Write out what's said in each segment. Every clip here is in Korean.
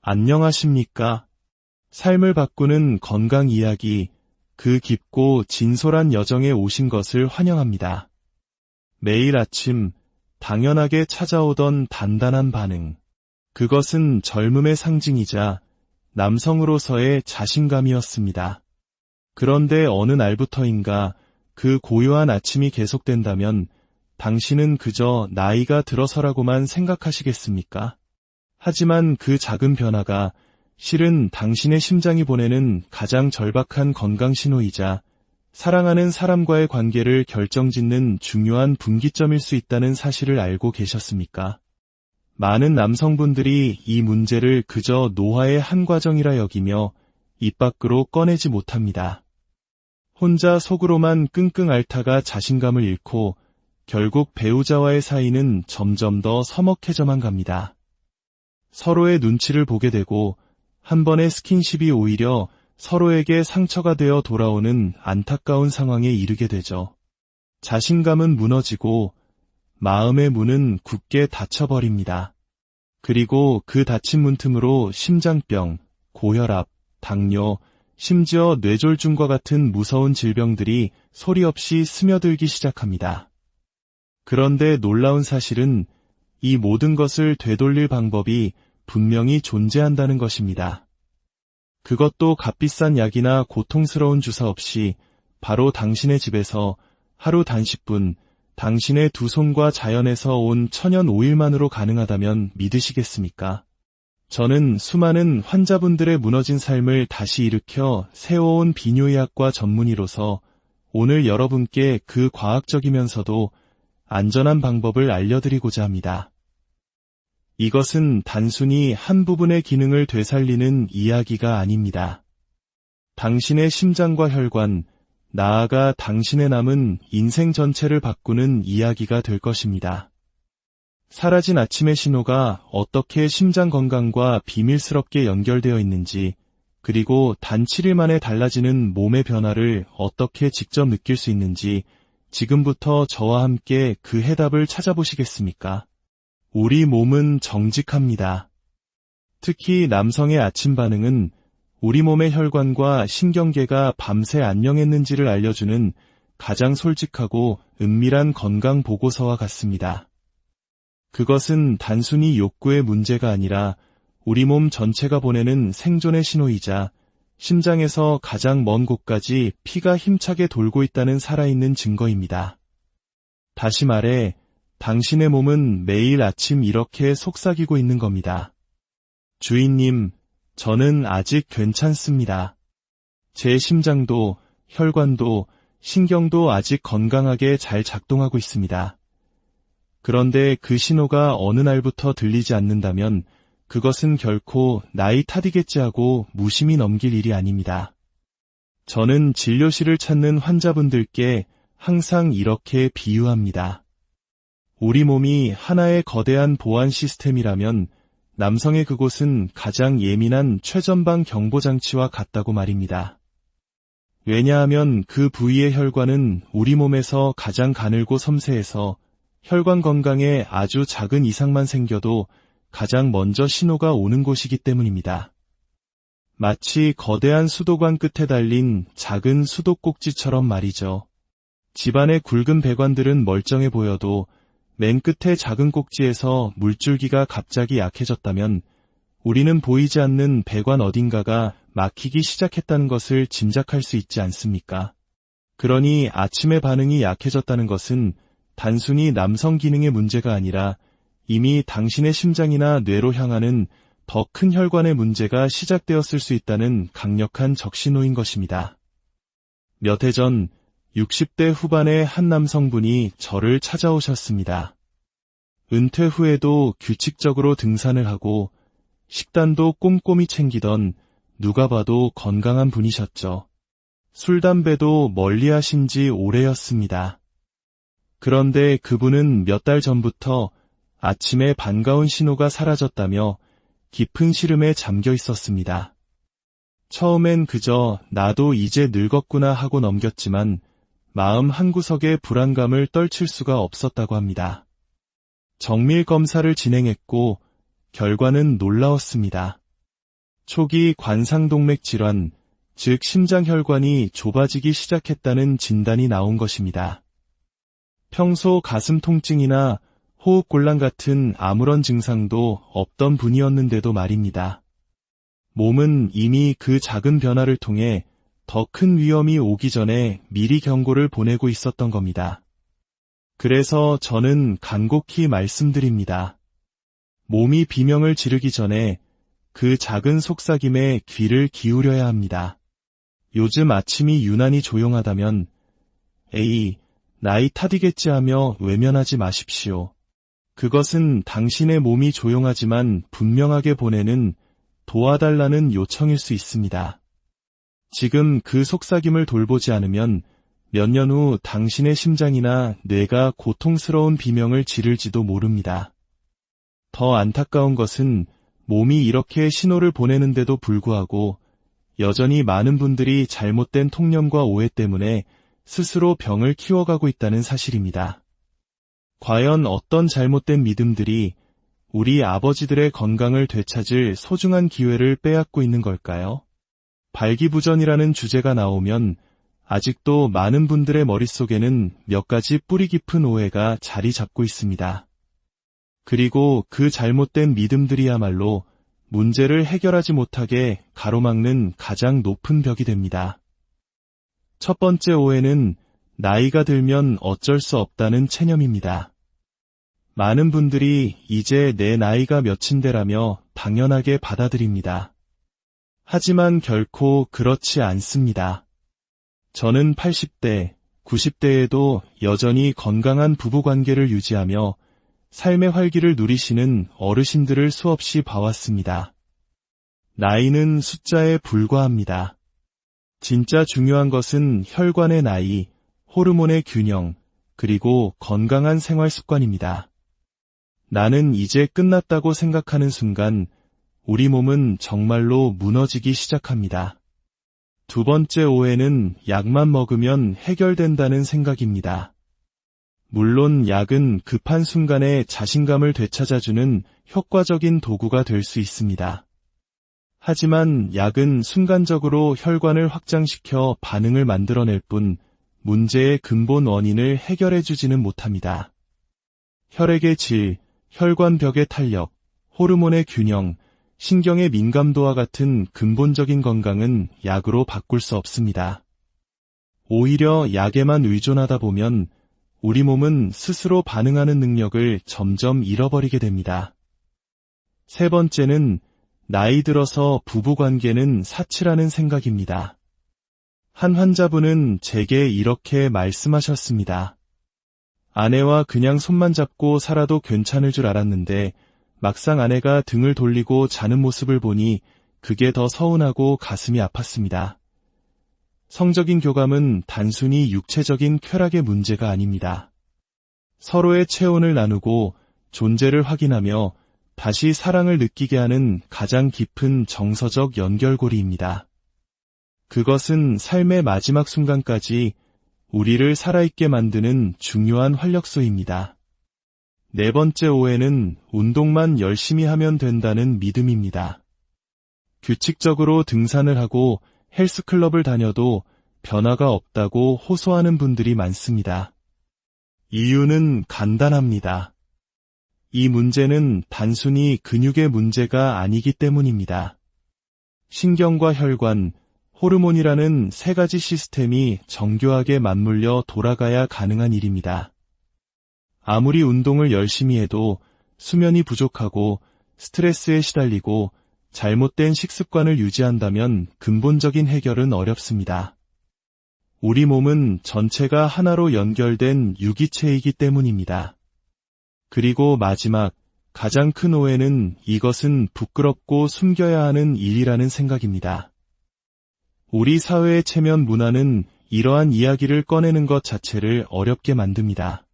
안녕하십니까? 삶을 바꾸는 건강 이야기, 그 깊고 진솔한 여정에 오신 것을 환영합니다. 매일 아침 당연하게 찾아오던 단단한 반응. 그것은 젊음의 상징이자 남성으로서의 자신감이었습니다. 그런데 어느 날부터인가 그 고요한 아침이 계속된다면 당신은 그저 나이가 들어서라고만 생각하시겠습니까? 하지만 그 작은 변화가 실은 당신의 심장이 보내는 가장 절박한 건강 신호이자 사랑하는 사람과의 관계를 결정짓는 중요한 분기점일 수 있다는 사실을 알고 계셨습니까? 많은 남성분들이 이 문제를 그저 노화의 한 과정이라 여기며 입 밖으로 꺼내지 못합니다. 혼자 속으로만 끙끙 앓다가 자신감을 잃고 결국 배우자와의 사이는 점점 더 서먹해져만 갑니다. 서로의 눈치를 보게 되고 한 번의 스킨십이 오히려 서로에게 상처가 되어 돌아오는 안타까운 상황에 이르게 되죠. 자신감은 무너지고 마음의 문은 굳게 닫혀버립니다. 그리고 그 닫힌 문틈으로 심장병, 고혈압, 당뇨, 심지어 뇌졸중과 같은 무서운 질병들이 소리 없이 스며들기 시작합니다. 그런데 놀라운 사실은 이 모든 것을 되돌릴 방법이 분명히 존재한다는 것입니다. 그것도 값비싼 약이나 고통스러운 주사 없이 바로 당신의 집에서 하루 단식분, 당신의 두 손과 자연에서 온 천연 오일만으로 가능하다면 믿으시겠습니까? 저는 수많은 환자분들의 무너진 삶을 다시 일으켜 세워온 비뇨의학과 전문의로서 오늘 여러분께 그 과학적이면서도 안전한 방법을 알려드리고자 합니다. 이것은 단순히 한 부분의 기능을 되살리는 이야기가 아닙니다. 당신의 심장과 혈관, 나아가 당신의 남은 인생 전체를 바꾸는 이야기가 될 것입니다. 사라진 아침의 신호가 어떻게 심장 건강과 비밀스럽게 연결되어 있는지, 그리고 단 7일 만에 달라지는 몸의 변화를 어떻게 직접 느낄 수 있는지 지금부터 저와 함께 그 해답을 찾아보시겠습니까? 우리 몸은 정직합니다. 특히 남성의 아침 반응은 우리 몸의 혈관과 신경계가 밤새 안녕했는지를 알려주는 가장 솔직하고 은밀한 건강 보고서와 같습니다. 그것은 단순히 욕구의 문제가 아니라 우리 몸 전체가 보내는 생존의 신호이자 심장에서 가장 먼 곳까지 피가 힘차게 돌고 있다는 살아있는 증거입니다. 다시 말해, 당신의 몸은 매일 아침 이렇게 속삭이고 있는 겁니다. 주인님, 저는 아직 괜찮습니다. 제 심장도, 혈관도, 신경도 아직 건강하게 잘 작동하고 있습니다. 그런데 그 신호가 어느 날부터 들리지 않는다면 그것은 결코 나이 탓이겠지 하고 무심히 넘길 일이 아닙니다. 저는 진료실을 찾는 환자분들께 항상 이렇게 비유합니다. 우리 몸이 하나의 거대한 보안 시스템이라면 남성의 그곳은 가장 예민한 최전방 경보장치와 같다고 말입니다. 왜냐하면 그 부위의 혈관은 우리 몸에서 가장 가늘고 섬세해서 혈관 건강에 아주 작은 이상만 생겨도 가장 먼저 신호가 오는 곳이기 때문입니다. 마치 거대한 수도관 끝에 달린 작은 수도꼭지처럼 말이죠. 집안의 굵은 배관들은 멀쩡해 보여도 맨 끝에 작은 꼭지에서 물줄기가 갑자기 약해졌다면 우리는 보이지 않는 배관 어딘가가 막히기 시작했다는 것을 짐작할 수 있지 않습니까? 그러니 아침의 반응이 약해졌다는 것은 단순히 남성 기능의 문제가 아니라 이미 당신의 심장이나 뇌로 향하는 더 큰 혈관의 문제가 시작되었을 수 있다는 강력한 적신호인 것입니다. 몇 해 전 60대 후반의 한 남성분이 저를 찾아오셨습니다. 은퇴 후에도 규칙적으로 등산을 하고 식단도 꼼꼼히 챙기던 누가 봐도 건강한 분이셨죠. 술, 담배도 멀리하신 지 오래였습니다. 그런데 그분은 몇 달 전부터 아침에 반가운 신호가 사라졌다며 깊은 시름에 잠겨 있었습니다. 처음엔 그저 나도 이제 늙었구나 하고 넘겼지만 마음 한구석에 불안감을 떨칠 수가 없었다고 합니다. 정밀 검사를 진행했고 결과는 놀라웠습니다. 초기 관상동맥 질환, 즉 심장혈관이 좁아지기 시작했다는 진단이 나온 것입니다. 평소 가슴 통증이나 호흡곤란 같은 아무런 증상도 없던 분이었는데도 말입니다. 몸은 이미 그 작은 변화를 통해 더 큰 위험이 오기 전에 미리 경고를 보내고 있었던 겁니다. 그래서 저는 간곡히 말씀드립니다. 몸이 비명을 지르기 전에 그 작은 속삭임에 귀를 기울여야 합니다. 요즘 아침이 유난히 조용하다면 에이, 나이 탓이겠지 하며 외면하지 마십시오. 그것은 당신의 몸이 조용하지만 분명하게 보내는 도와달라는 요청일 수 있습니다. 지금 그 속삭임을 돌보지 않으면 몇 년 후 당신의 심장이나 뇌가 고통스러운 비명을 지를지도 모릅니다. 더 안타까운 것은 몸이 이렇게 신호를 보내는데도 불구하고 여전히 많은 분들이 잘못된 통념과 오해 때문에 스스로 병을 키워가고 있다는 사실입니다. 과연 어떤 잘못된 믿음들이 우리 아버지들의 건강을 되찾을 소중한 기회를 빼앗고 있는 걸까요? 발기부전이라는 주제가 나오면 아직도 많은 분들의 머릿속에는 몇 가지 뿌리 깊은 오해가 자리 잡고 있습니다. 그리고 그 잘못된 믿음들이야말로 문제를 해결하지 못하게 가로막는 가장 높은 벽이 됩니다. 첫 번째 오해는 나이가 들면 어쩔 수 없다는 체념입니다. 많은 분들이 이제 내 나이가 몇인데라며 당연하게 받아들입니다. 하지만 결코 그렇지 않습니다. 저는 80대, 90대에도 여전히 건강한 부부관계를 유지하며 삶의 활기를 누리시는 어르신들을 수없이 봐왔습니다. 나이는 숫자에 불과합니다. 진짜 중요한 것은 혈관의 나이, 호르몬의 균형, 그리고 건강한 생활 습관입니다. 나는 이제 끝났다고 생각하는 순간 우리 몸은 정말로 무너지기 시작합니다. 두 번째 오해는 약만 먹으면 해결된다는 생각입니다. 물론 약은 급한 순간에 자신감을 되찾아주는 효과적인 도구가 될 수 있습니다. 하지만 약은 순간적으로 혈관을 확장시켜 반응을 만들어낼 뿐 문제의 근본 원인을 해결해주지는 못합니다. 혈액의 질, 혈관벽의 탄력, 호르몬의 균형, 신경의 민감도와 같은 근본적인 건강은 약으로 바꿀 수 없습니다. 오히려 약에만 의존하다 보면 우리 몸은 스스로 반응하는 능력을 점점 잃어버리게 됩니다. 세 번째는 나이 들어서 부부관계는 사치라는 생각입니다. 한 환자분은 제게 이렇게 말씀하셨습니다. 아내와 그냥 손만 잡고 살아도 괜찮을 줄 알았는데 막상 아내가 등을 돌리고 자는 모습을 보니 그게 더 서운하고 가슴이 아팠습니다. 성적인 교감은 단순히 육체적인 쾌락의 문제가 아닙니다. 서로의 체온을 나누고 존재를 확인하며 다시 사랑을 느끼게 하는 가장 깊은 정서적 연결고리입니다. 그것은 삶의 마지막 순간까지 우리를 살아있게 만드는 중요한 활력소입니다. 네 번째 오해는 운동만 열심히 하면 된다는 믿음입니다. 규칙적으로 등산을 하고 헬스클럽을 다녀도 변화가 없다고 호소하는 분들이 많습니다. 이유는 간단합니다. 이 문제는 단순히 근육의 문제가 아니기 때문입니다. 신경과 혈관, 호르몬이라는 세 가지 시스템이 정교하게 맞물려 돌아가야 가능한 일입니다. 아무리 운동을 열심히 해도 수면이 부족하고 스트레스에 시달리고 잘못된 식습관을 유지한다면 근본적인 해결은 어렵습니다. 우리 몸은 전체가 하나로 연결된 유기체이기 때문입니다. 그리고 마지막, 가장 큰 오해는 이것은 부끄럽고 숨겨야 하는 일이라는 생각입니다. 우리 사회의 체면 문화는 이러한 이야기를 꺼내는 것 자체를 어렵게 만듭니다.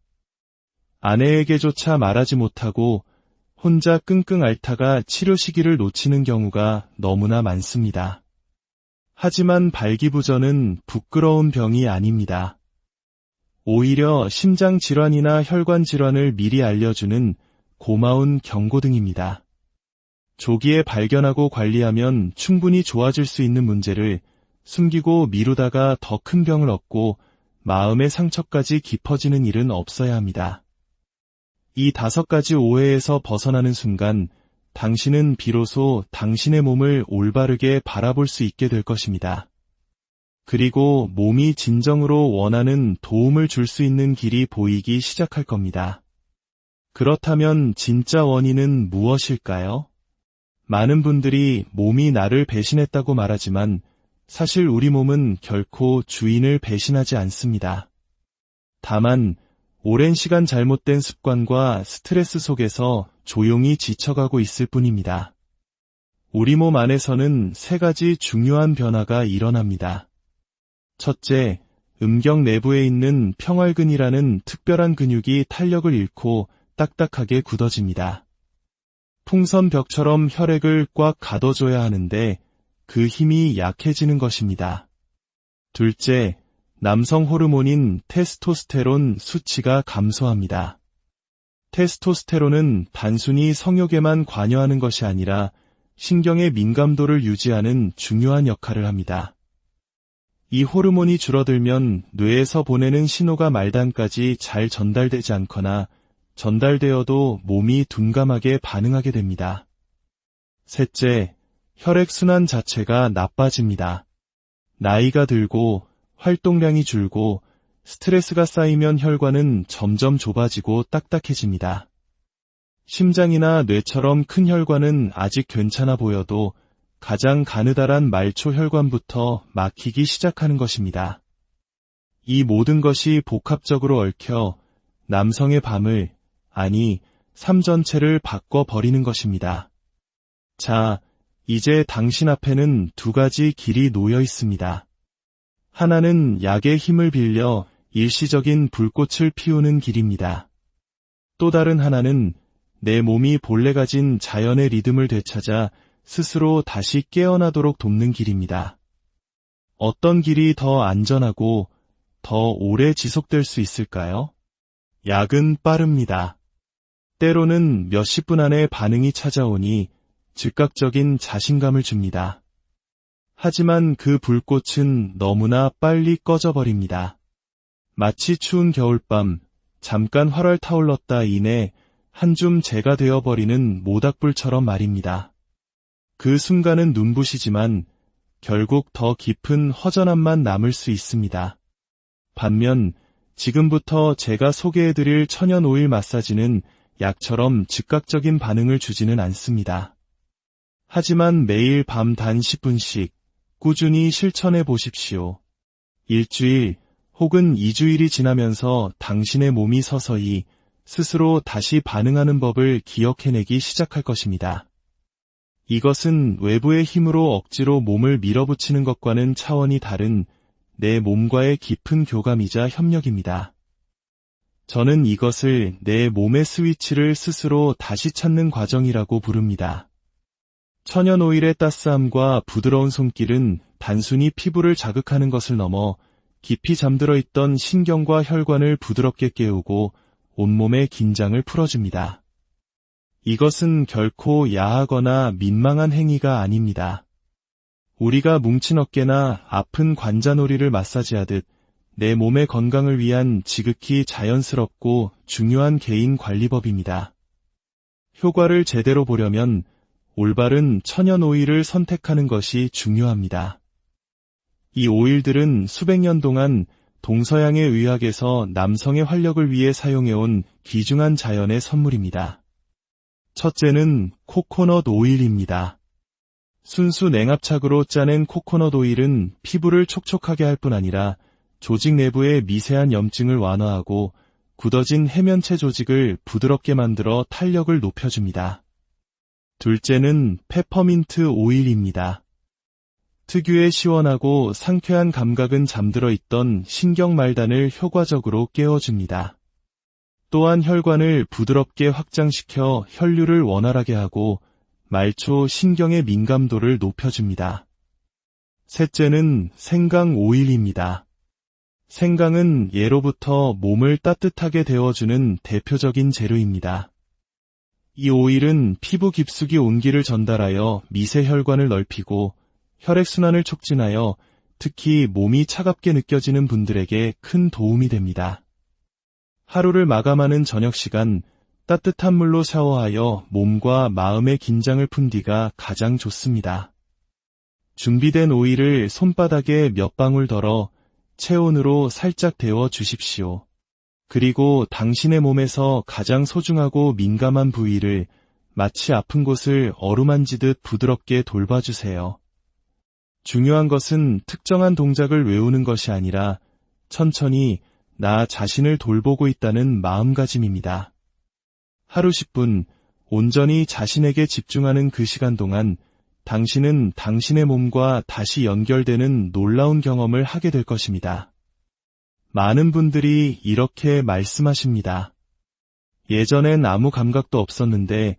아내에게조차 말하지 못하고 혼자 끙끙 앓다가 치료 시기를 놓치는 경우가 너무나 많습니다. 하지만 발기부전은 부끄러운 병이 아닙니다. 오히려 심장질환이나 혈관질환을 미리 알려주는 고마운 경고등입니다. 조기에 발견하고 관리하면 충분히 좋아질 수 있는 문제를 숨기고 미루다가 더 큰 병을 얻고 마음의 상처까지 깊어지는 일은 없어야 합니다. 이 5가지 오해에서 벗어나는 순간 당신은 비로소 당신의 몸을 올바르게 바라볼 수 있게 될 것입니다. 그리고 몸이 진정으로 원하는 도움을 줄 수 있는 길이 보이기 시작할 겁니다. 그렇다면 진짜 원인은 무엇일까요? 많은 분들이 몸이 나를 배신했다고 말하지만 사실 우리 몸은 결코 주인을 배신하지 않습니다. 다만 오랜 시간 잘못된 습관과 스트레스 속에서 조용히 지쳐가고 있을 뿐입니다. 우리 몸 안에서는 3가지 중요한 변화가 일어납니다. 첫째, 음경 내부에 있는 평활근이라는 특별한 근육이 탄력을 잃고 딱딱하게 굳어집니다. 풍선벽처럼 혈액을 꽉 가둬줘야 하는데 그 힘이 약해지는 것입니다. 둘째, 남성 호르몬인 테스토스테론 수치가 감소합니다. 테스토스테론은 단순히 성욕에만 관여하는 것이 아니라 신경의 민감도를 유지하는 중요한 역할을 합니다. 이 호르몬이 줄어들면 뇌에서 보내는 신호가 말단까지 잘 전달되지 않거나 전달되어도 몸이 둔감하게 반응하게 됩니다. 셋째, 혈액순환 자체가 나빠집니다. 나이가 들고 활동량이 줄고 스트레스가 쌓이면 혈관은 점점 좁아지고 딱딱해집니다. 심장이나 뇌처럼 큰 혈관은 아직 괜찮아 보여도 가장 가느다란 말초 혈관부터 막히기 시작하는 것입니다. 이 모든 것이 복합적으로 얽혀 남성의 밤을, 아니, 삶 전체를 바꿔버리는 것입니다. 자, 이제 당신 앞에는 2가지 길이 놓여 있습니다. 하나는 약의 힘을 빌려 일시적인 불꽃을 피우는 길입니다. 또 다른 하나는 내 몸이 본래 가진 자연의 리듬을 되찾아 스스로 다시 깨어나도록 돕는 길입니다. 어떤 길이 더 안전하고 더 오래 지속될 수 있을까요? 약은 빠릅니다. 때로는 몇십 분 안에 반응이 찾아오니 즉각적인 자신감을 줍니다. 하지만 그 불꽃은 너무나 빨리 꺼져버립니다. 마치 추운 겨울밤, 잠깐 활활 타올랐다 이내 한 줌 재가 되어버리는 모닥불처럼 말입니다. 그 순간은 눈부시지만 결국 더 깊은 허전함만 남을 수 있습니다. 반면 지금부터 제가 소개해드릴 천연 오일 마사지는 약처럼 즉각적인 반응을 주지는 않습니다. 하지만 매일 밤 단 10분씩 꾸준히 실천해 보십시오. 일주일 혹은 2주일이 지나면서 당신의 몸이 서서히 스스로 다시 반응하는 법을 기억해내기 시작할 것입니다. 이것은 외부의 힘으로 억지로 몸을 밀어붙이는 것과는 차원이 다른 내 몸과의 깊은 교감이자 협력입니다. 저는 이것을 내 몸의 스위치를 스스로 다시 찾는 과정이라고 부릅니다. 천연 오일의 따스함과 부드러운 손길은 단순히 피부를 자극하는 것을 넘어 깊이 잠들어 있던 신경과 혈관을 부드럽게 깨우고 온몸의 긴장을 풀어줍니다. 이것은 결코 야하거나 민망한 행위가 아닙니다. 우리가 뭉친 어깨나 아픈 관자놀이를 마사지하듯 내 몸의 건강을 위한 지극히 자연스럽고 중요한 개인 관리법입니다. 효과를 제대로 보려면 올바른 천연 오일을 선택하는 것이 중요합니다. 이 오일들은 수백 년 동안 동서양의 의학에서 남성의 활력을 위해 사용해온 귀중한 자연의 선물입니다. 첫째는 코코넛 오일입니다. 순수 냉압착으로 짜낸 코코넛 오일은 피부를 촉촉하게 할 뿐 아니라 조직 내부의 미세한 염증을 완화하고 굳어진 해면체 조직을 부드럽게 만들어 탄력을 높여줍니다. 둘째는 페퍼민트 오일입니다. 특유의 시원하고 상쾌한 감각은 잠들어 있던 신경 말단을 효과적으로 깨워줍니다. 또한 혈관을 부드럽게 확장시켜 혈류를 원활하게 하고 말초 신경의 민감도를 높여줍니다. 셋째는 생강 오일입니다. 생강은 예로부터 몸을 따뜻하게 데워주는 대표적인 재료입니다. 이 오일은 피부 깊숙이 온기를 전달하여 미세혈관을 넓히고 혈액순환을 촉진하여 특히 몸이 차갑게 느껴지는 분들에게 큰 도움이 됩니다. 하루를 마감하는 저녁 시간, 따뜻한 물로 샤워하여 몸과 마음의 긴장을 푼 뒤가 가장 좋습니다. 준비된 오일을 손바닥에 몇 방울 덜어 체온으로 살짝 데워 주십시오. 그리고 당신의 몸에서 가장 소중하고 민감한 부위를 마치 아픈 곳을 어루만지듯 부드럽게 돌봐주세요. 중요한 것은 특정한 동작을 외우는 것이 아니라 천천히 나 자신을 돌보고 있다는 마음가짐입니다. 하루 10분 온전히 자신에게 집중하는 그 시간 동안 당신은 당신의 몸과 다시 연결되는 놀라운 경험을 하게 될 것입니다. 많은 분들이 이렇게 말씀하십니다. 예전엔 아무 감각도 없었는데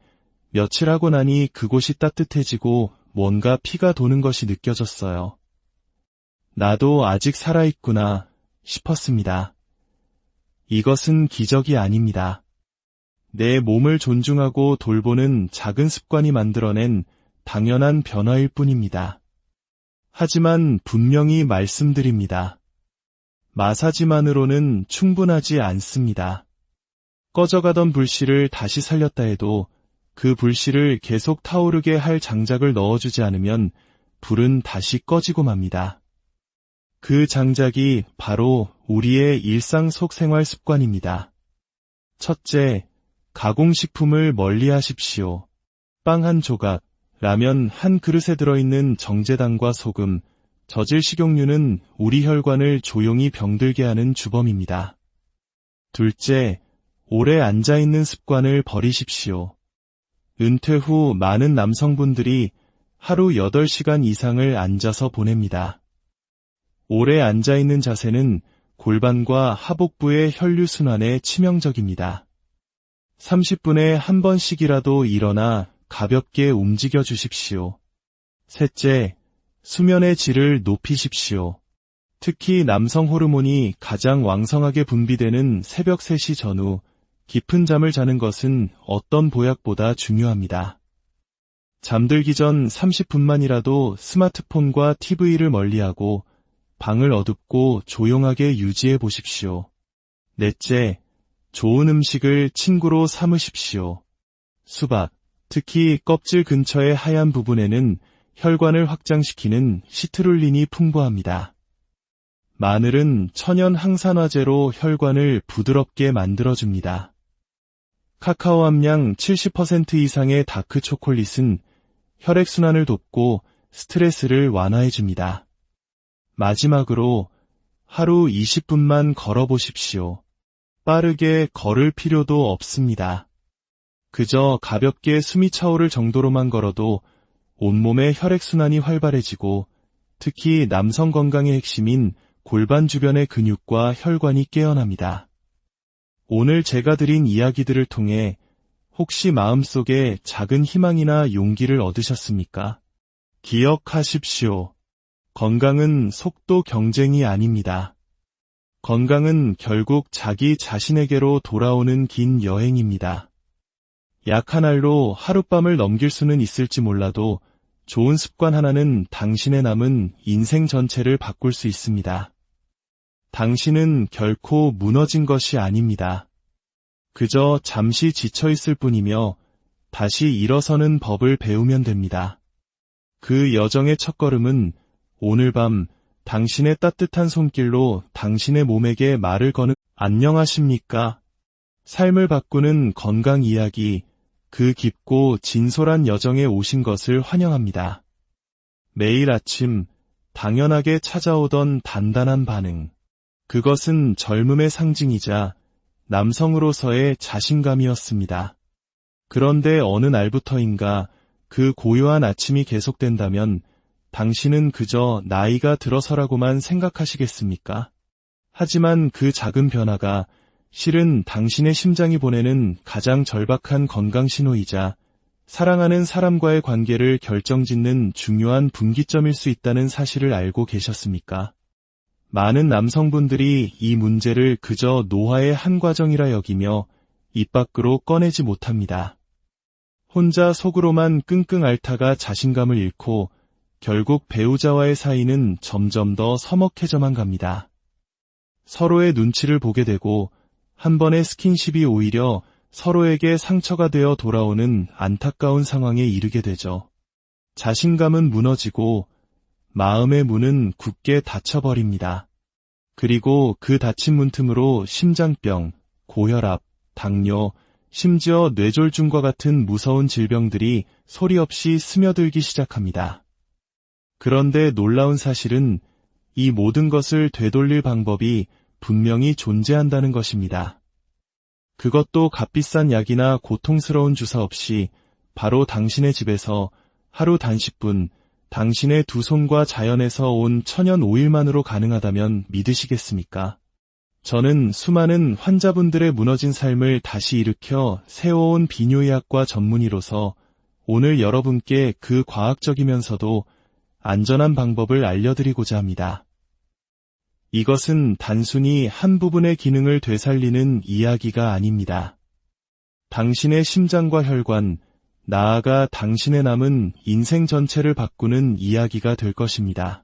며칠 하고 나니 그곳이 따뜻해지고 뭔가 피가 도는 것이 느껴졌어요. 나도 아직 살아있구나 싶었습니다. 이것은 기적이 아닙니다. 내 몸을 존중하고 돌보는 작은 습관이 만들어낸 당연한 변화일 뿐입니다. 하지만 분명히 말씀드립니다. 마사지만으로는 충분하지 않습니다. 꺼져가던 불씨를 다시 살렸다 해도 그 불씨를 계속 타오르게 할 장작을 넣어주지 않으면 불은 다시 꺼지고 맙니다. 그 장작이 바로 우리의 일상 속 생활 습관입니다. 첫째, 가공식품을 멀리하십시오. 빵 한 조각, 라면 한 그릇에 들어있는 정제당과 소금, 저질 식용유는 우리 혈관을 조용히 병들게 하는 주범입니다. 둘째, 오래 앉아있는 습관을 버리십시오. 은퇴 후 많은 남성분들이 하루 8시간 이상을 앉아서 보냅니다. 오래 앉아있는 자세는 골반과 하복부의 혈류순환에 치명적입니다. 30분에 한 번씩이라도 일어나 가볍게 움직여 주십시오. 셋째, 수면의 질을 높이십시오. 특히 남성 호르몬이 가장 왕성하게 분비되는 새벽 3시 전후 깊은 잠을 자는 것은 어떤 보약보다 중요합니다. 잠들기 전 30분만이라도 스마트폰과 TV를 멀리하고 방을 어둡고 조용하게 유지해 보십시오. 넷째, 좋은 음식을 친구로 삼으십시오. 수박, 특히 껍질 근처의 하얀 부분에는 혈관을 확장시키는 시트룰린이 풍부합니다. 마늘은 천연 항산화제로 혈관을 부드럽게 만들어줍니다. 카카오 함량 70% 이상의 다크 초콜릿은 혈액순환을 돕고 스트레스를 완화해줍니다. 마지막으로 하루 20분만 걸어보십시오. 빠르게 걸을 필요도 없습니다. 그저 가볍게 숨이 차오를 정도로만 걸어도 온몸의 혈액순환이 활발해지고 특히 남성 건강의 핵심인 골반 주변의 근육과 혈관이 깨어납니다. 오늘 제가 드린 이야기들을 통해 혹시 마음속에 작은 희망이나 용기를 얻으셨습니까? 기억하십시오. 건강은 속도 경쟁이 아닙니다. 건강은 결국 자기 자신에게로 돌아오는 긴 여행입니다. 약 한 알로 하룻밤을 넘길 수는 있을지 몰라도 좋은 습관 하나는 당신의 남은 인생 전체를 바꿀 수 있습니다. 당신은 결코 무너진 것이 아닙니다. 그저 잠시 지쳐있을 뿐이며 다시 일어서는 법을 배우면 됩니다. 그 여정의 첫걸음은 오늘 밤 당신의 따뜻한 손길로 당신의 몸에게 말을 거는 안녕하십니까? 삶을 바꾸는 건강 이야기, 그 깊고 진솔한 여정에 오신 것을 환영합니다. 매일 아침 당연하게 찾아오던 단단한 반응. 그것은 젊음의 상징이자 남성으로서의 자신감이었습니다. 그런데 어느 날부터인가 그 고요한 아침이 계속된다면 당신은 그저 나이가 들어서라고만 생각하시겠습니까? 하지만 그 작은 변화가 실은 당신의 심장이 보내는 가장 절박한 건강 신호이자 사랑하는 사람과의 관계를 결정짓는 중요한 분기점일 수 있다는 사실을 알고 계셨습니까? 많은 남성분들이 이 문제를 그저 노화의 한 과정이라 여기며 입 밖으로 꺼내지 못합니다. 혼자 속으로만 끙끙 앓다가 자신감을 잃고 결국 배우자와의 사이는 점점 더 서먹해져만 갑니다. 서로의 눈치를 보게 되고 한 번의 스킨십이 오히려 서로에게 상처가 되어 돌아오는 안타까운 상황에 이르게 되죠. 자신감은 무너지고 마음의 문은 굳게 닫혀버립니다. 그리고 그 닫힌 문틈으로 심장병, 고혈압, 당뇨, 심지어 뇌졸중과 같은 무서운 질병들이 소리 없이 스며들기 시작합니다. 그런데 놀라운 사실은 이 모든 것을 되돌릴 방법이 분명히 존재한다는 것입니다. 그것도 값비싼 약이나 고통스러운 주사 없이 바로 당신의 집에서 하루 단식분, 당신의 두 손과 자연에서 온 천연 오일만으로 가능하다면 믿으시겠습니까? 저는 수많은 환자분들의 무너진 삶을 다시 일으켜 세워온 비뇨의학과 전문의로서 오늘 여러분께 그 과학적이면서도 안전한 방법을 알려드리고자 합니다. 이것은 단순히 한 부분의 기능을 되살리는 이야기가 아닙니다. 당신의 심장과 혈관, 나아가 당신의 남은 인생 전체를 바꾸는 이야기가 될 것입니다.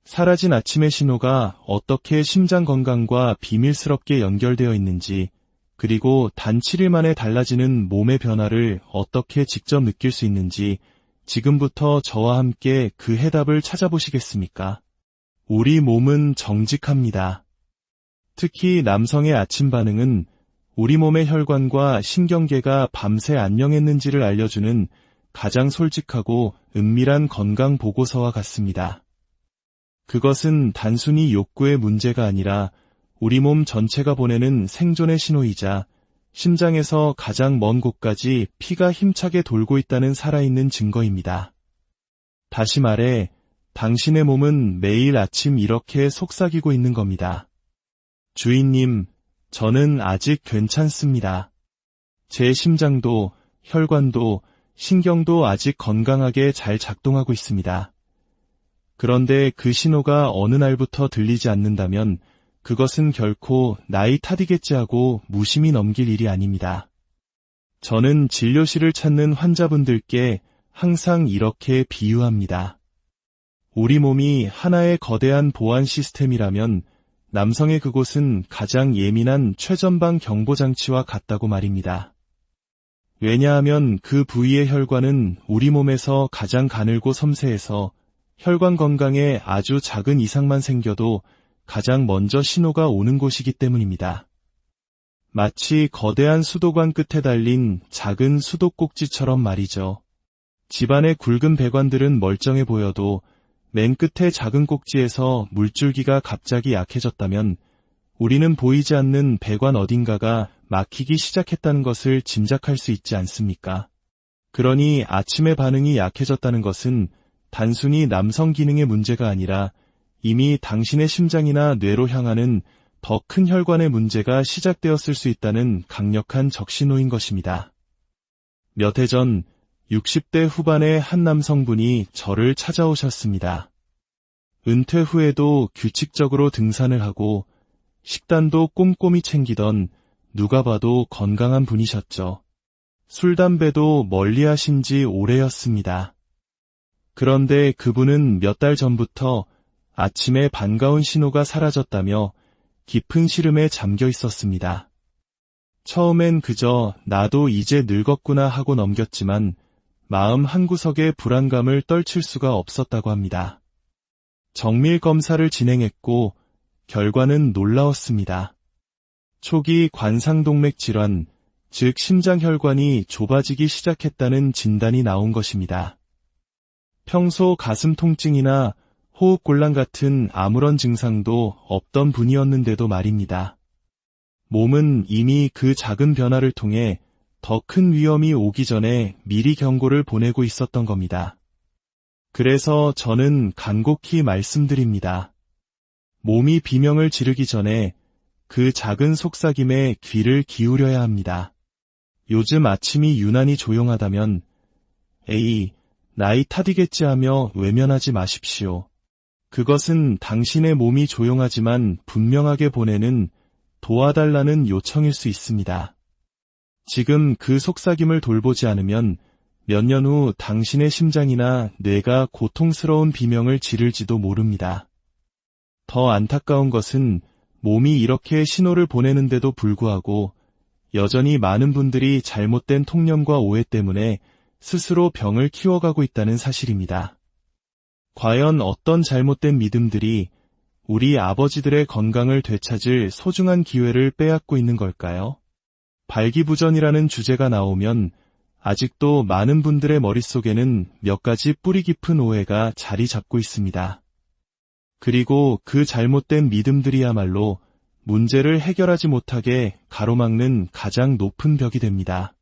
사라진 아침의 신호가 어떻게 심장 건강과 비밀스럽게 연결되어 있는지, 그리고 단 7일 만에 달라지는 몸의 변화를 어떻게 직접 느낄 수 있는지 지금부터 저와 함께 그 해답을 찾아보시겠습니까? 우리 몸은 정직합니다. 특히 남성의 아침 반응은 우리 몸의 혈관과 신경계가 밤새 안녕했는지를 알려주는 가장 솔직하고 은밀한 건강 보고서와 같습니다. 그것은 단순히 욕구의 문제가 아니라 우리 몸 전체가 보내는 생존의 신호이자 심장에서 가장 먼 곳까지 피가 힘차게 돌고 있다는 살아있는 증거입니다. 다시 말해, 당신의 몸은 매일 아침 이렇게 속삭이고 있는 겁니다. 주인님, 저는 아직 괜찮습니다. 제 심장도, 혈관도, 신경도 아직 건강하게 잘 작동하고 있습니다. 그런데 그 신호가 어느 날부터 들리지 않는다면 그것은 결코 나이 탓이겠지 하고 무심히 넘길 일이 아닙니다. 저는 진료실을 찾는 환자분들께 항상 이렇게 비유합니다. 우리 몸이 하나의 거대한 보안 시스템이라면 남성의 그곳은 가장 예민한 최전방 경보장치와 같다고 말입니다. 왜냐하면 그 부위의 혈관은 우리 몸에서 가장 가늘고 섬세해서 혈관 건강에 아주 작은 이상만 생겨도 가장 먼저 신호가 오는 곳이기 때문입니다. 마치 거대한 수도관 끝에 달린 작은 수도꼭지처럼 말이죠. 집안의 굵은 배관들은 멀쩡해 보여도 맨 끝에 작은 꼭지에서 물줄기가 갑자기 약해졌다면 우리는 보이지 않는 배관 어딘가가 막히기 시작했다는 것을 짐작할 수 있지 않습니까? 그러니 아침의 반응이 약해졌다는 것은 단순히 남성 기능의 문제가 아니라 이미 당신의 심장이나 뇌로 향하는 더 큰 혈관의 문제가 시작되었을 수 있다는 강력한 적신호인 것입니다. 몇 해 전 60대 후반의 한 남성분이 저를 찾아오셨습니다. 은퇴 후에도 규칙적으로 등산을 하고 식단도 꼼꼼히 챙기던 누가 봐도 건강한 분이셨죠. 술, 담배도 멀리하신 지 오래였습니다. 그런데 그분은 몇 달 전부터 아침에 반가운 신호가 사라졌다며 깊은 시름에 잠겨 있었습니다. 처음엔 그저 나도 이제 늙었구나 하고 넘겼지만 마음 한구석에 불안감을 떨칠 수가 없었다고 합니다. 정밀 검사를 진행했고 결과는 놀라웠습니다. 초기 관상동맥 질환, 즉 심장혈관이 좁아지기 시작했다는 진단이 나온 것입니다. 평소 가슴 통증이나 호흡곤란 같은 아무런 증상도 없던 분이었는데도 말입니다. 몸은 이미 그 작은 변화를 통해 더 큰 위험이 오기 전에 미리 경고를 보내고 있었던 겁니다. 그래서 저는 간곡히 말씀드립니다. 몸이 비명을 지르기 전에 그 작은 속삭임에 귀를 기울여야 합니다. 요즘 아침이 유난히 조용하다면 에이, 나이 탓이겠지 하며 외면하지 마십시오. 그것은 당신의 몸이 조용하지만 분명하게 보내는 도와달라는 요청일 수 있습니다. 지금 그 속삭임을 돌보지 않으면 몇 년 후 당신의 심장이나 뇌가 고통스러운 비명을 지를지도 모릅니다. 더 안타까운 것은 몸이 이렇게 신호를 보내는데도 불구하고 여전히 많은 분들이 잘못된 통념과 오해 때문에 스스로 병을 키워가고 있다는 사실입니다. 과연 어떤 잘못된 믿음들이 우리 아버지들의 건강을 되찾을 소중한 기회를 빼앗고 있는 걸까요? 발기부전이라는 주제가 나오면 아직도 많은 분들의 머릿속에는 몇 가지 뿌리 깊은 오해가 자리 잡고 있습니다. 그리고 그 잘못된 믿음들이야말로 문제를 해결하지 못하게 가로막는 가장 높은 벽이 됩니다.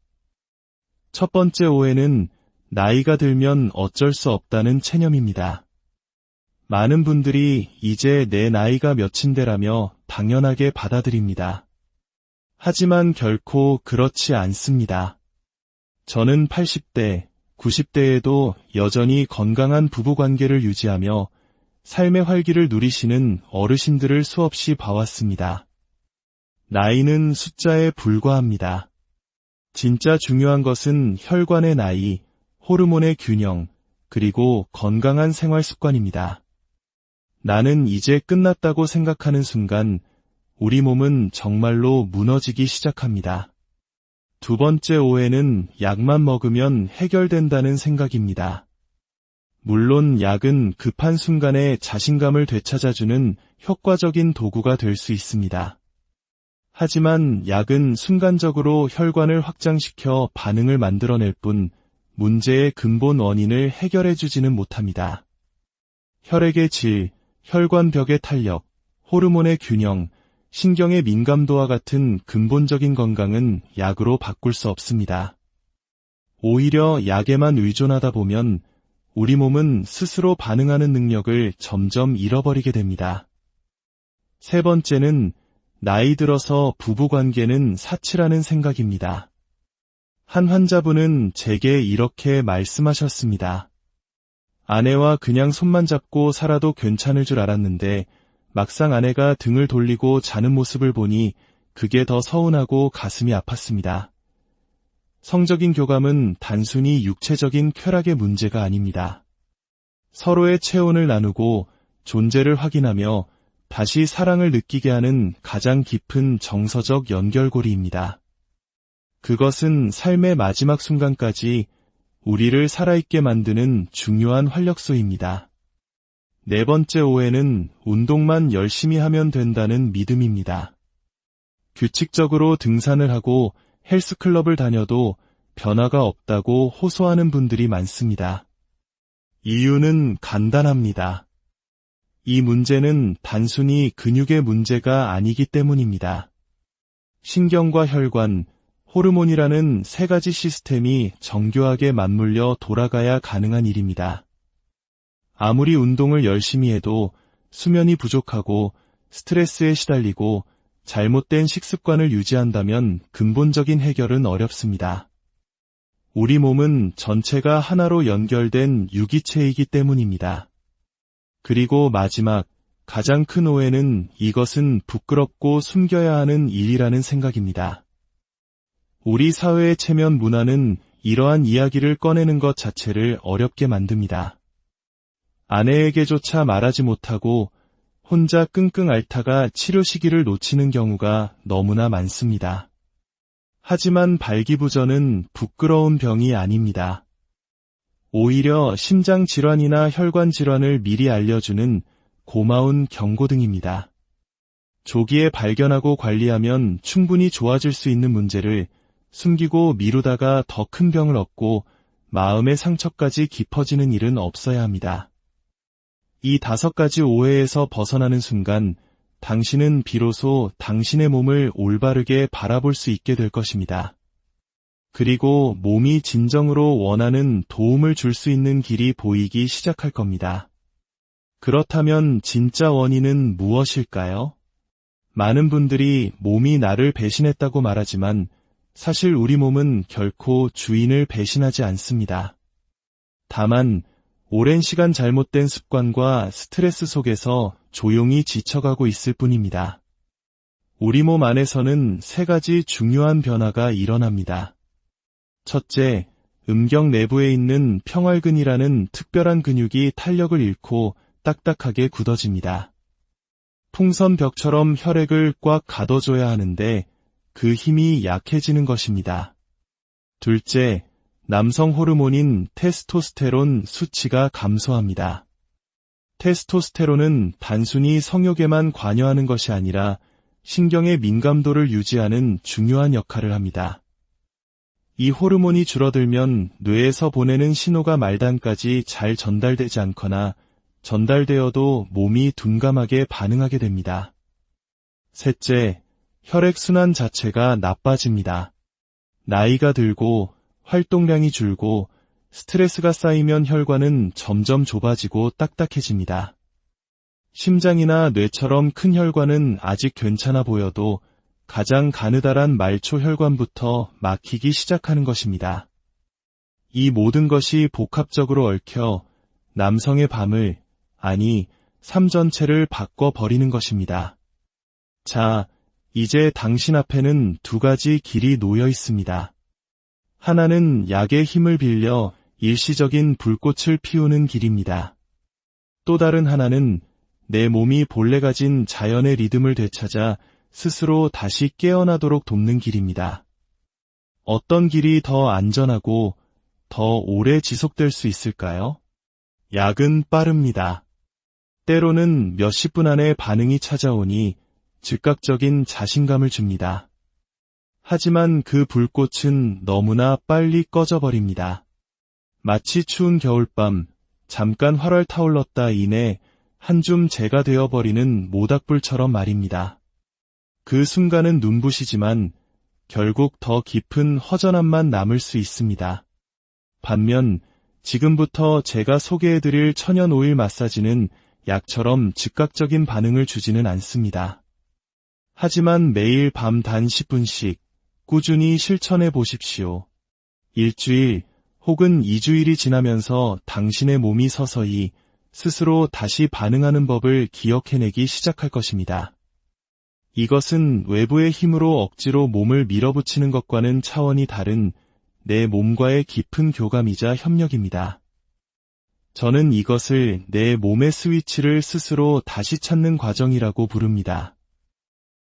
첫 번째 오해는 나이가 들면 어쩔 수 없다는 체념입니다. 많은 분들이 이제 내 나이가 몇인데라며 당연하게 받아들입니다. 하지만 결코 그렇지 않습니다. 저는 80대, 90대에도 여전히 건강한 부부관계를 유지하며 삶의 활기를 누리시는 어르신들을 수없이 봐왔습니다. 나이는 숫자에 불과합니다. 진짜 중요한 것은 혈관의 나이, 호르몬의 균형, 그리고 건강한 생활 습관입니다. 나는 이제 끝났다고 생각하는 순간 우리 몸은 정말로 무너지기 시작합니다. 두 번째 오해는 약만 먹으면 해결된다는 생각입니다. 물론 약은 급한 순간에 자신감을 되찾아주는 효과적인 도구가 될 수 있습니다. 하지만 약은 순간적으로 혈관을 확장시켜 반응을 만들어낼 뿐 문제의 근본 원인을 해결해주지는 못합니다. 혈액의 질, 혈관벽의 탄력, 호르몬의 균형, 신경의 민감도와 같은 근본적인 건강은 약으로 바꿀 수 없습니다. 오히려 약에만 의존하다 보면 우리 몸은 스스로 반응하는 능력을 점점 잃어버리게 됩니다. 세 번째는 나이 들어서 부부관계는 사치라는 생각입니다. 한 환자분은 제게 이렇게 말씀하셨습니다. 아내와 그냥 손만 잡고 살아도 괜찮을 줄 알았는데 막상 아내가 등을 돌리고 자는 모습을 보니 그게 더 서운하고 가슴이 아팠습니다. 성적인 교감은 단순히 육체적인 쾌락의 문제가 아닙니다. 서로의 체온을 나누고 존재를 확인하며 다시 사랑을 느끼게 하는 가장 깊은 정서적 연결고리입니다. 그것은 삶의 마지막 순간까지 우리를 살아있게 만드는 중요한 활력소입니다. 네 번째 오해는 운동만 열심히 하면 된다는 믿음입니다. 규칙적으로 등산을 하고 헬스클럽을 다녀도 변화가 없다고 호소하는 분들이 많습니다. 이유는 간단합니다. 이 문제는 단순히 근육의 문제가 아니기 때문입니다. 신경과 혈관, 호르몬이라는 세 가지 시스템이 정교하게 맞물려 돌아가야 가능한 일입니다. 아무리 운동을 열심히 해도 수면이 부족하고 스트레스에 시달리고 잘못된 식습관을 유지한다면 근본적인 해결은 어렵습니다. 우리 몸은 전체가 하나로 연결된 유기체이기 때문입니다. 그리고 마지막, 가장 큰 오해는 이것은 부끄럽고 숨겨야 하는 일이라는 생각입니다. 우리 사회의 체면 문화는 이러한 이야기를 꺼내는 것 자체를 어렵게 만듭니다. 아내에게조차 말하지 못하고 혼자 끙끙 앓다가 치료 시기를 놓치는 경우가 너무나 많습니다. 하지만 발기부전은 부끄러운 병이 아닙니다. 오히려 심장질환이나 혈관질환을 미리 알려주는 고마운 경고등입니다. 조기에 발견하고 관리하면 충분히 좋아질 수 있는 문제를 숨기고 미루다가 더 큰 병을 얻고 마음의 상처까지 깊어지는 일은 없어야 합니다. 이 5가지 오해에서 벗어나는 순간 당신은 비로소 당신의 몸을 올바르게 바라볼 수 있게 될 것입니다. 그리고 몸이 진정으로 원하는 도움을 줄 수 있는 길이 보이기 시작할 겁니다. 그렇다면 진짜 원인은 무엇일까요? 많은 분들이 몸이 나를 배신했다고 말하지만 사실 우리 몸은 결코 주인을 배신하지 않습니다. 다만 오랜 시간 잘못된 습관과 스트레스 속에서 조용히 지쳐가고 있을 뿐입니다. 우리 몸 안에서는 3가지 중요한 변화가 일어납니다. 첫째, 음경 내부에 있는 평활근이라는 특별한 근육이 탄력을 잃고 딱딱하게 굳어집니다. 풍선벽처럼 혈액을 꽉 가둬줘야 하는데 그 힘이 약해지는 것입니다. 둘째, 남성 호르몬인 테스토스테론 수치가 감소합니다. 테스토스테론은 단순히 성욕에만 관여하는 것이 아니라 신경의 민감도를 유지하는 중요한 역할을 합니다. 이 호르몬이 줄어들면 뇌에서 보내는 신호가 말단까지 잘 전달되지 않거나 전달되어도 몸이 둔감하게 반응하게 됩니다. 셋째, 혈액순환 자체가 나빠집니다. 나이가 들고 활동량이 줄고 스트레스가 쌓이면 혈관은 점점 좁아지고 딱딱해집니다. 심장이나 뇌처럼 큰 혈관은 아직 괜찮아 보여도 가장 가느다란 말초 혈관부터 막히기 시작하는 것입니다. 이 모든 것이 복합적으로 얽혀 남성의 밤을, 아니, 삶 전체를 바꿔버리는 것입니다. 자, 이제 당신 앞에는 2가지 길이 놓여 있습니다. 하나는 약의 힘을 빌려 일시적인 불꽃을 피우는 길입니다. 또 다른 하나는 내 몸이 본래 가진 자연의 리듬을 되찾아 스스로 다시 깨어나도록 돕는 길입니다. 어떤 길이 더 안전하고 더 오래 지속될 수 있을까요? 약은 빠릅니다. 때로는 몇십 분 안에 반응이 찾아오니 즉각적인 자신감을 줍니다. 하지만 그 불꽃은 너무나 빨리 꺼져버립니다. 마치 추운 겨울밤, 잠깐 활활 타올랐다 이내 한 줌 재가 되어버리는 모닥불처럼 말입니다. 그 순간은 눈부시지만 결국 더 깊은 허전함만 남을 수 있습니다. 반면 지금부터 제가 소개해드릴 천연 오일 마사지는 약처럼 즉각적인 반응을 주지는 않습니다. 하지만 매일 밤 단 10분씩 꾸준히 실천해 보십시오. 일주일 혹은 2주일이 지나면서 당신의 몸이 서서히 스스로 다시 반응하는 법을 기억해내기 시작할 것입니다. 이것은 외부의 힘으로 억지로 몸을 밀어붙이는 것과는 차원이 다른 내 몸과의 깊은 교감이자 협력입니다. 저는 이것을 내 몸의 스위치를 스스로 다시 찾는 과정이라고 부릅니다.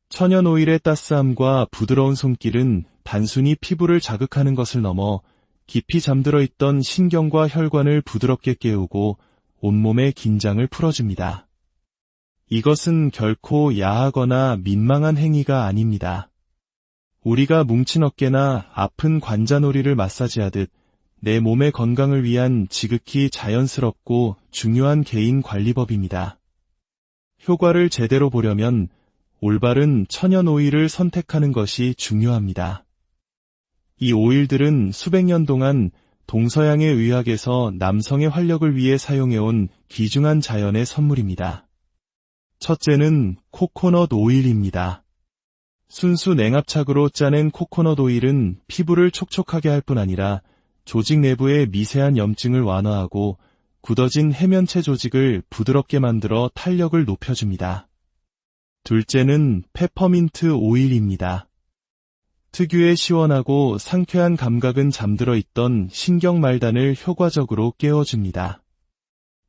천연 오일의 따스함과 부드러운 손길은 단순히 피부를 자극하는 것을 넘어 깊이 잠들어 있던 신경과 혈관을 부드럽게 깨우고 온몸의 긴장을 풀어줍니다. 이것은 결코 야하거나 민망한 행위가 아닙니다. 우리가 뭉친 어깨나 아픈 관자놀이를 마사지하듯 내 몸의 건강을 위한 지극히 자연스럽고 중요한 개인 관리법입니다. 효과를 제대로 보려면 올바른 천연 오일을 선택하는 것이 중요합니다. 이 오일들은 수백 년 동안 동서양의 의학에서 남성의 활력을 위해 사용해온 귀중한 자연의 선물입니다. 첫째는 코코넛 오일입니다. 순수 냉압착으로 짜낸 코코넛 오일은 피부를 촉촉하게 할 뿐 아니라 조직 내부의 미세한 염증을 완화하고 굳어진 해면체 조직을 부드럽게 만들어 탄력을 높여줍니다. 둘째는 페퍼민트 오일입니다. 특유의 시원하고 상쾌한 감각은 잠들어 있던 신경 말단을 효과적으로 깨워줍니다.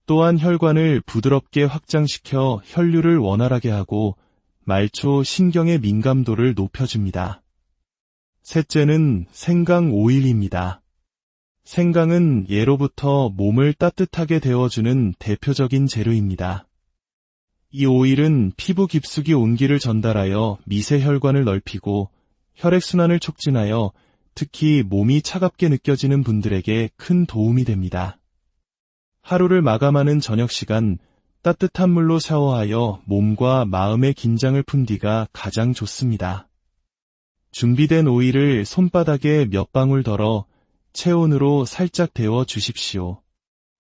또한 혈관을 부드럽게 확장시켜 혈류를 원활하게 하고 말초 신경의 민감도를 높여줍니다. 셋째는 생강 오일입니다. 생강은 예로부터 몸을 따뜻하게 데워주는 대표적인 재료입니다. 이 오일은 피부 깊숙이 온기를 전달하여 미세 혈관을 넓히고 혈액순환을 촉진하여 특히 몸이 차갑게 느껴지는 분들에게 큰 도움이 됩니다. 하루를 마감하는 저녁 시간, 따뜻한 물로 샤워하여 몸과 마음의 긴장을 푼 뒤가 가장 좋습니다. 준비된 오일을 손바닥에 몇 방울 덜어 체온으로 살짝 데워 주십시오.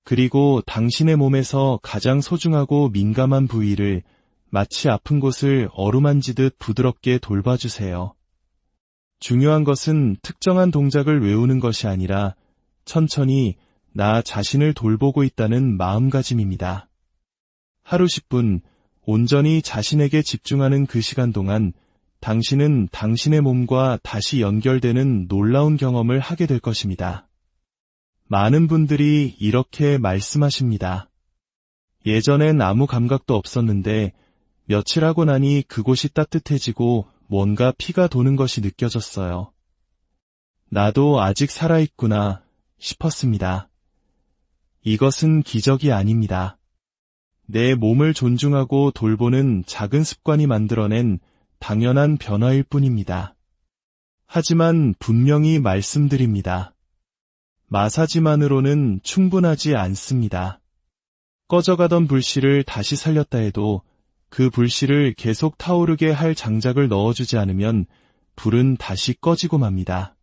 그리고 당신의 몸에서 가장 소중하고 민감한 부위를 마치 아픈 곳을 어루만지듯 부드럽게 돌봐주세요. 중요한 것은 특정한 동작을 외우는 것이 아니라 천천히 나 자신을 돌보고 있다는 마음가짐입니다. 하루 10분, 온전히 자신에게 집중하는 그 시간 동안 당신은 당신의 몸과 다시 연결되는 놀라운 경험을 하게 될 것입니다. 많은 분들이 이렇게 말씀하십니다. 예전엔 아무 감각도 없었는데 며칠 하고 나니 그곳이 따뜻해지고 뭔가 피가 도는 것이 느껴졌어요. 나도 아직 살아있구나 싶었습니다. 이것은 기적이 아닙니다. 내 몸을 존중하고 돌보는 작은 습관이 만들어낸 당연한 변화일 뿐입니다. 하지만 분명히 말씀드립니다. 마사지만으로는 충분하지 않습니다. 꺼져가던 불씨를 다시 살렸다 해도 그 불씨를 계속 타오르게 할 장작을 넣어주지 않으면 불은 다시 꺼지고 맙니다.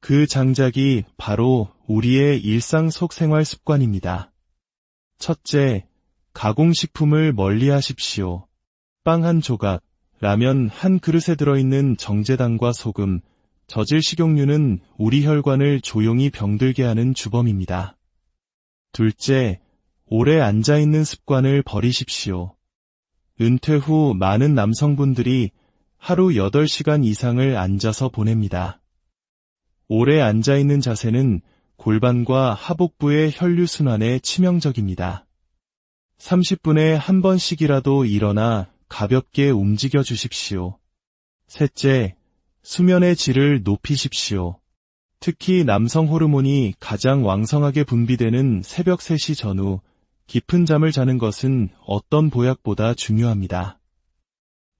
그 장작이 바로 우리의 일상 속 생활 습관입니다. 첫째, 가공식품을 멀리하십시오. 빵 한 조각, 라면 한 그릇에 들어있는 정제당과 소금, 저질 식용유는 우리 혈관을 조용히 병들게 하는 주범입니다. 둘째, 오래 앉아있는 습관을 버리십시오. 은퇴 후 많은 남성분들이 하루 8시간 이상을 앉아서 보냅니다. 오래 앉아있는 자세는 골반과 하복부의 혈류순환에 치명적입니다. 30분에 한 번씩이라도 일어나 가볍게 움직여 주십시오. 셋째, 수면의 질을 높이십시오. 특히 남성 호르몬이 가장 왕성하게 분비되는 새벽 3시 전후 깊은 잠을 자는 것은 어떤 보약보다 중요합니다.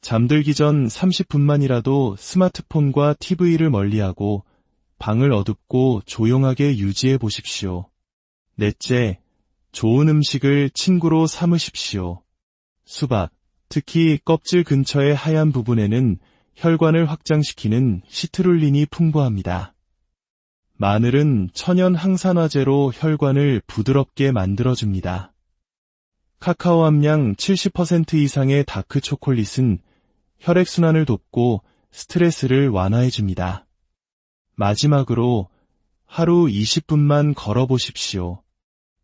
잠들기 전 30분만이라도 스마트폰과 TV를 멀리하고 방을 어둡고 조용하게 유지해 보십시오. 넷째, 좋은 음식을 친구로 삼으십시오. 수박, 특히 껍질 근처의 하얀 부분에는 혈관을 확장시키는 시트룰린이 풍부합니다. 마늘은 천연 항산화제로 혈관을 부드럽게 만들어줍니다. 카카오 함량 70% 이상의 다크 초콜릿은 혈액순환을 돕고 스트레스를 완화해줍니다. 마지막으로 하루 20분만 걸어보십시오.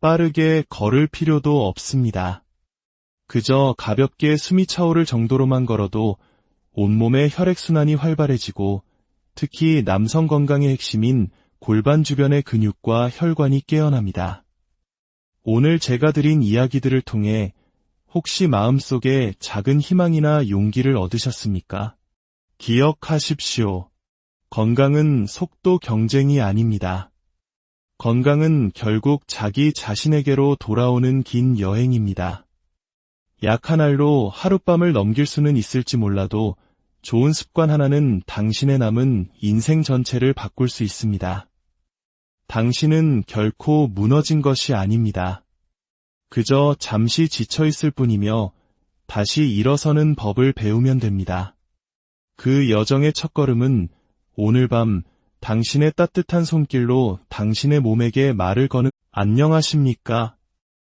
빠르게 걸을 필요도 없습니다. 그저 가볍게 숨이 차오를 정도로만 걸어도 온몸의 혈액순환이 활발해지고 특히 남성 건강의 핵심인 골반 주변의 근육과 혈관이 깨어납니다. 오늘 제가 드린 이야기들을 통해 혹시 마음속에 작은 희망이나 용기를 얻으셨습니까? 기억하십시오. 건강은 속도 경쟁이 아닙니다. 건강은 결국 자기 자신에게로 돌아오는 긴 여행입니다. 약 한 알로 하룻밤을 넘길 수는 있을지 몰라도 좋은 습관 하나는 당신의 남은 인생 전체를 바꿀 수 있습니다. 당신은 결코 무너진 것이 아닙니다. 그저 잠시 지쳐있을 뿐이며 다시 일어서는 법을 배우면 됩니다. 그 여정의 첫걸음은 오늘 밤 당신의 따뜻한 손길로 당신의 몸에게 말을 거는 안녕하십니까?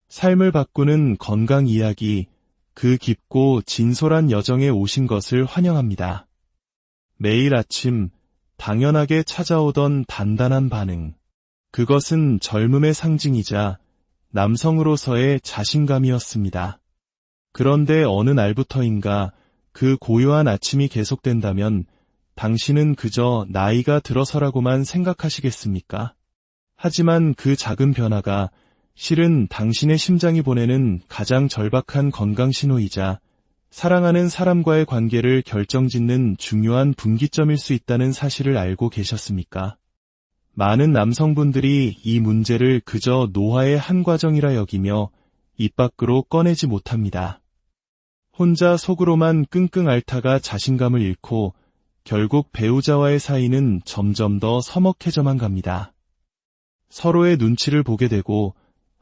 삶을 바꾸는 건강 이야기, 그 깊고 진솔한 여정에 오신 것을 환영합니다. 매일 아침 당연하게 찾아오던 단단한 반응. 그것은 젊음의 상징이자 남성으로서의 자신감이었습니다. 그런데 어느 날부터인가 그 고요한 아침이 계속된다면 당신은 그저 나이가 들어서라고만 생각하시겠습니까? 하지만 그 작은 변화가 실은 당신의 심장이 보내는 가장 절박한 건강 신호이자 사랑하는 사람과의 관계를 결정짓는 중요한 분기점일 수 있다는 사실을 알고 계셨습니까? 많은 남성분들이 이 문제를 그저 노화의 한 과정이라 여기며 입 밖으로 꺼내지 못합니다. 혼자 속으로만 끙끙 앓다가 자신감을 잃고 결국 배우자와의 사이는 점점 더 서먹해져만 갑니다. 서로의 눈치를 보게 되고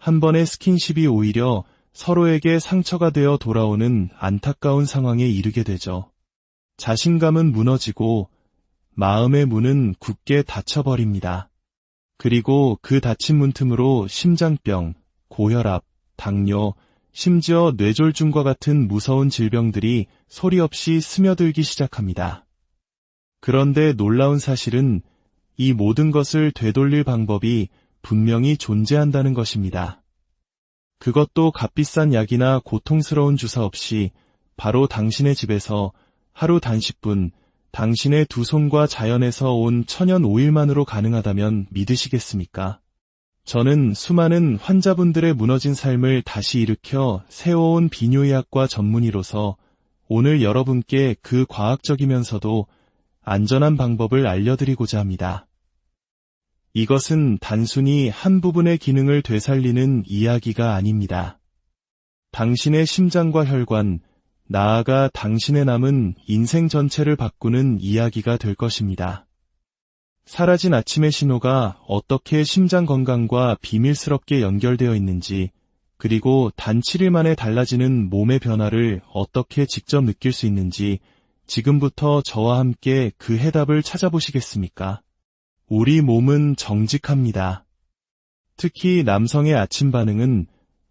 한 번의 스킨십이 오히려 서로에게 상처가 되어 돌아오는 안타까운 상황에 이르게 되죠. 자신감은 무너지고 마음의 문은 굳게 닫혀버립니다. 그리고 그 닫힌 문틈으로 심장병, 고혈압, 당뇨, 심지어 뇌졸중과 같은 무서운 질병들이 소리 없이 스며들기 시작합니다. 그런데 놀라운 사실은 이 모든 것을 되돌릴 방법이 분명히 존재한다는 것입니다. 그것도 값비싼 약이나 고통스러운 주사 없이 바로 당신의 집에서 하루 단식분, 당신의 두 손과 자연에서 온 천연 오일만으로 가능하다면 믿으시겠습니까? 저는 수많은 환자분들의 무너진 삶을 다시 일으켜 세워온 비뇨의학과 전문의로서 오늘 여러분께 그 과학적이면서도 안전한 방법을 알려드리고자 합니다. 이것은 단순히 한 부분의 기능을 되살리는 이야기가 아닙니다. 당신의 심장과 혈관, 나아가 당신의 남은 인생 전체를 바꾸는 이야기가 될 것입니다. 사라진 아침의 신호가 어떻게 심장 건강과 비밀스럽게 연결되어 있는지, 그리고 단 7일 만에 달라지는 몸의 변화를 어떻게 직접 느낄 수 있는지 지금부터 저와 함께 그 해답을 찾아보시겠습니까? 우리 몸은 정직합니다. 특히 남성의 아침 반응은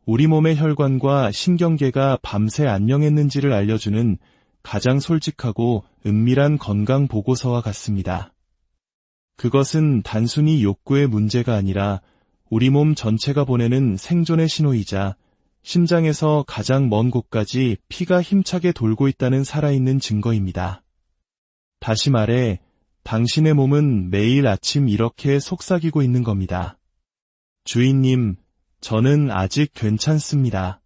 우리 몸의 혈관과 신경계가 밤새 안녕했는지를 알려주는 가장 솔직하고 은밀한 건강 보고서와 같습니다. 그것은 단순히 욕구의 문제가 아니라 우리 몸 전체가 보내는 생존의 신호이자 심장에서 가장 먼 곳까지 피가 힘차게 돌고 있다는 살아있는 증거입니다. 다시 말해, 당신의 몸은 매일 아침 이렇게 속삭이고 있는 겁니다. 주인님, 저는 아직 괜찮습니다.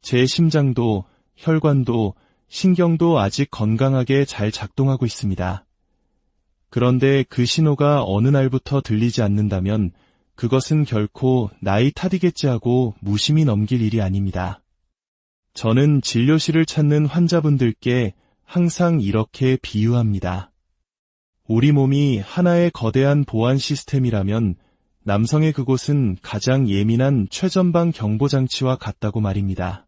제 심장도, 혈관도, 신경도 아직 건강하게 잘 작동하고 있습니다. 그런데 그 신호가 어느 날부터 들리지 않는다면 그것은 결코 나이 탓이겠지 하고 무심히 넘길 일이 아닙니다. 저는 진료실을 찾는 환자분들께 항상 이렇게 비유합니다. 우리 몸이 하나의 거대한 보안 시스템이라면 남성의 그곳은 가장 예민한 최전방 경보장치와 같다고 말입니다.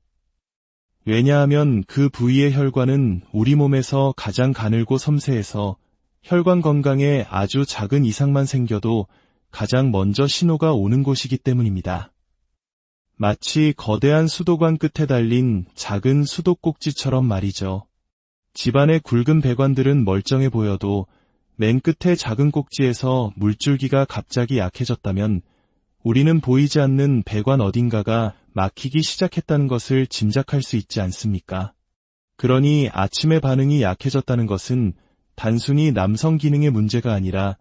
왜냐하면 그 부위의 혈관은 우리 몸에서 가장 가늘고 섬세해서 혈관 건강에 아주 작은 이상만 생겨도 가장 먼저 신호가 오는 곳이기 때문입니다. 마치 거대한 수도관 끝에 달린 작은 수도꼭지처럼 말이죠. 집안의 굵은 배관들은 멀쩡해 보여도 맨 끝에 작은 꼭지에서 물줄기가 갑자기 약해졌다면 우리는 보이지 않는 배관 어딘가가 막히기 시작했다는 것을 짐작할 수 있지 않습니까? 그러니 아침의 반응이 약해졌다는 것은 단순히 남성 기능의 문제가 아니라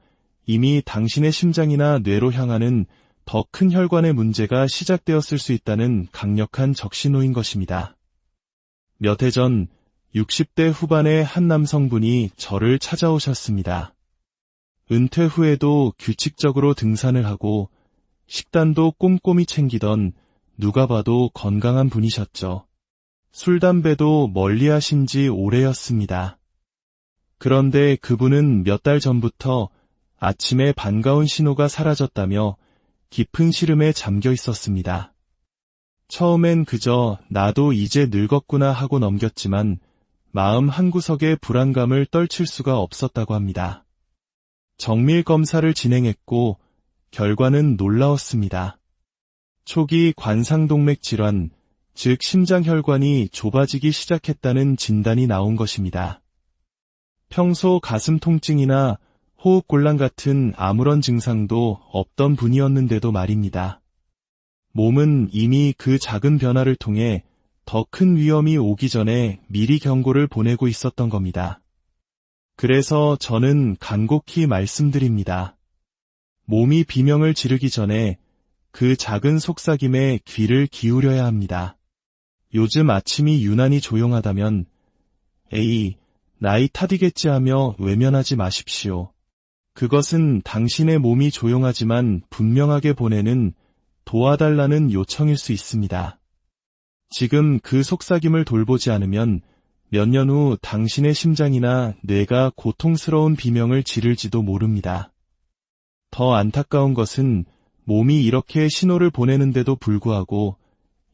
이미 당신의 심장이나 뇌로 향하는 더 큰 혈관의 문제가 시작되었을 수 있다는 강력한 적신호인 것입니다. 몇 해 전 60대 후반의 한 남성분이 저를 찾아오셨습니다. 은퇴 후에도 규칙적으로 등산을 하고 식단도 꼼꼼히 챙기던 누가 봐도 건강한 분이셨죠. 술, 담배도 멀리하신 지 오래였습니다. 그런데 그분은 몇 달 전부터 아침에 반가운 신호가 사라졌다며 깊은 시름에 잠겨 있었습니다. 처음엔 그저 나도 이제 늙었구나 하고 넘겼지만 마음 한구석에 불안감을 떨칠 수가 없었다고 합니다. 정밀 검사를 진행했고 결과는 놀라웠습니다. 초기 관상동맥 질환, 즉 심장혈관이 좁아지기 시작했다는 진단이 나온 것입니다. 평소 가슴 통증이나 호흡곤란 같은 아무런 증상도 없던 분이었는데도 말입니다. 몸은 이미 그 작은 변화를 통해 더 큰 위험이 오기 전에 미리 경고를 보내고 있었던 겁니다. 그래서 저는 간곡히 말씀드립니다. 몸이 비명을 지르기 전에 그 작은 속삭임에 귀를 기울여야 합니다. 요즘 아침이 유난히 조용하다면 에이, 나이 탓이겠지 하며 외면하지 마십시오. 그것은 당신의 몸이 조용하지만 분명하게 보내는 도와달라는 요청일 수 있습니다. 지금 그 속삭임을 돌보지 않으면 몇 년 후 당신의 심장이나 뇌가 고통스러운 비명을 지를지도 모릅니다. 더 안타까운 것은 몸이 이렇게 신호를 보내는데도 불구하고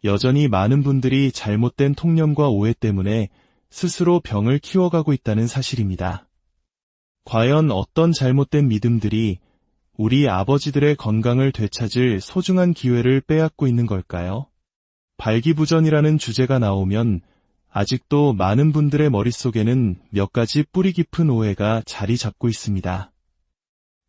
여전히 많은 분들이 잘못된 통념과 오해 때문에 스스로 병을 키워가고 있다는 사실입니다. 과연 어떤 잘못된 믿음들이 우리 아버지들의 건강을 되찾을 소중한 기회를 빼앗고 있는 걸까요? 발기부전이라는 주제가 나오면 아직도 많은 분들의 머릿속에는 몇 가지 뿌리 깊은 오해가 자리 잡고 있습니다.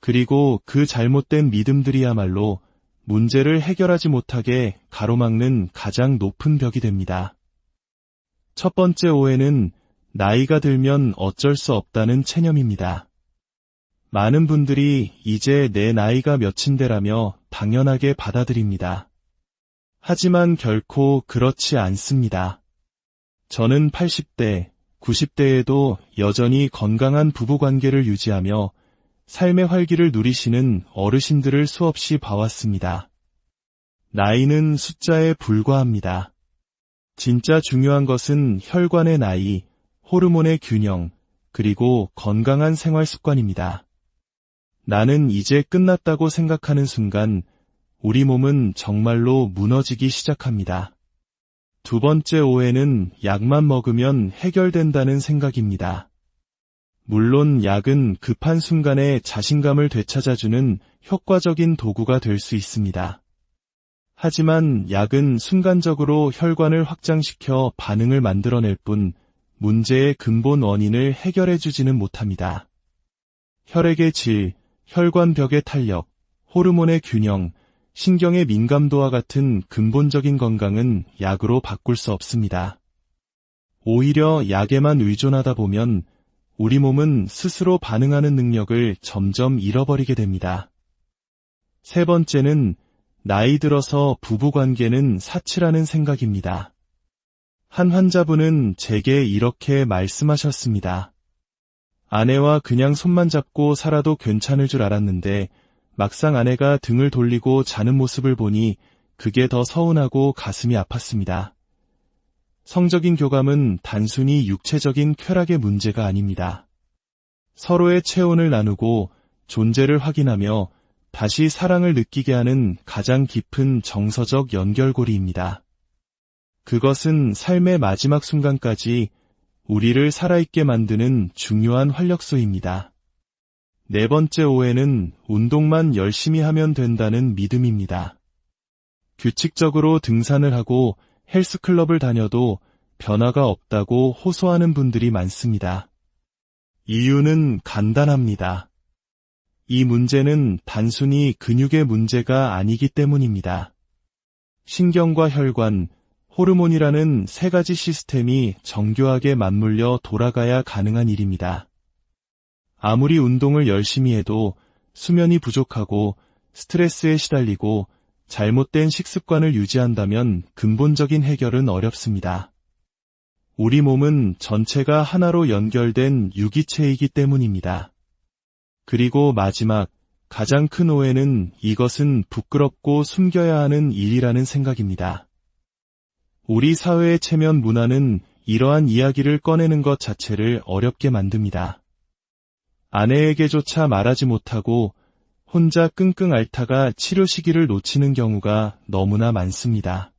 그리고 그 잘못된 믿음들이야말로 문제를 해결하지 못하게 가로막는 가장 높은 벽이 됩니다. 첫 번째 오해는 나이가 들면 어쩔 수 없다는 체념입니다. 많은 분들이 이제 내 나이가 몇인데라며 당연하게 받아들입니다. 하지만 결코 그렇지 않습니다. 저는 80대, 90대에도 여전히 건강한 부부관계를 유지하며 삶의 활기를 누리시는 어르신들을 수없이 봐왔습니다. 나이는 숫자에 불과합니다. 진짜 중요한 것은 혈관의 나이, 호르몬의 균형, 그리고 건강한 생활 습관입니다. 나는 이제 끝났다고 생각하는 순간 우리 몸은 정말로 무너지기 시작합니다. 두 번째 오해는 약만 먹으면 해결된다는 생각입니다. 물론 약은 급한 순간에 자신감을 되찾아주는 효과적인 도구가 될 수 있습니다. 하지만 약은 순간적으로 혈관을 확장시켜 반응을 만들어낼 뿐 문제의 근본 원인을 해결해주지는 못합니다. 혈액의 질, 혈관벽의 탄력, 호르몬의 균형, 신경의 민감도와 같은 근본적인 건강은 약으로 바꿀 수 없습니다. 오히려 약에만 의존하다 보면 우리 몸은 스스로 반응하는 능력을 점점 잃어버리게 됩니다. 세 번째는 나이 들어서 부부관계는 사치라는 생각입니다. 한 환자분은 제게 이렇게 말씀하셨습니다. 아내와 그냥 손만 잡고 살아도 괜찮을 줄 알았는데 막상 아내가 등을 돌리고 자는 모습을 보니 그게 더 서운하고 가슴이 아팠습니다. 성적인 교감은 단순히 육체적인 쾌락의 문제가 아닙니다. 서로의 체온을 나누고 존재를 확인하며 다시 사랑을 느끼게 하는 가장 깊은 정서적 연결고리입니다. 그것은 삶의 마지막 순간까지 우리를 살아있게 만드는 중요한 활력소입니다. 네 번째 오해는 운동만 열심히 하면 된다는 믿음입니다. 규칙적으로 등산을 하고 헬스클럽을 다녀도 변화가 없다고 호소하는 분들이 많습니다. 이유는 간단합니다. 이 문제는 단순히 근육의 문제가 아니기 때문입니다. 신경과 혈관, 호르몬이라는 세 가지 시스템이 정교하게 맞물려 돌아가야 가능한 일입니다. 아무리 운동을 열심히 해도 수면이 부족하고 스트레스에 시달리고 잘못된 식습관을 유지한다면 근본적인 해결은 어렵습니다. 우리 몸은 전체가 하나로 연결된 유기체이기 때문입니다. 그리고 마지막, 가장 큰 오해는 이것은 부끄럽고 숨겨야 하는 일이라는 생각입니다. 우리 사회의 체면 문화는 이러한 이야기를 꺼내는 것 자체를 어렵게 만듭니다. 아내에게조차 말하지 못하고 혼자 끙끙 앓다가 치료 시기를 놓치는 경우가 너무나 많습니다.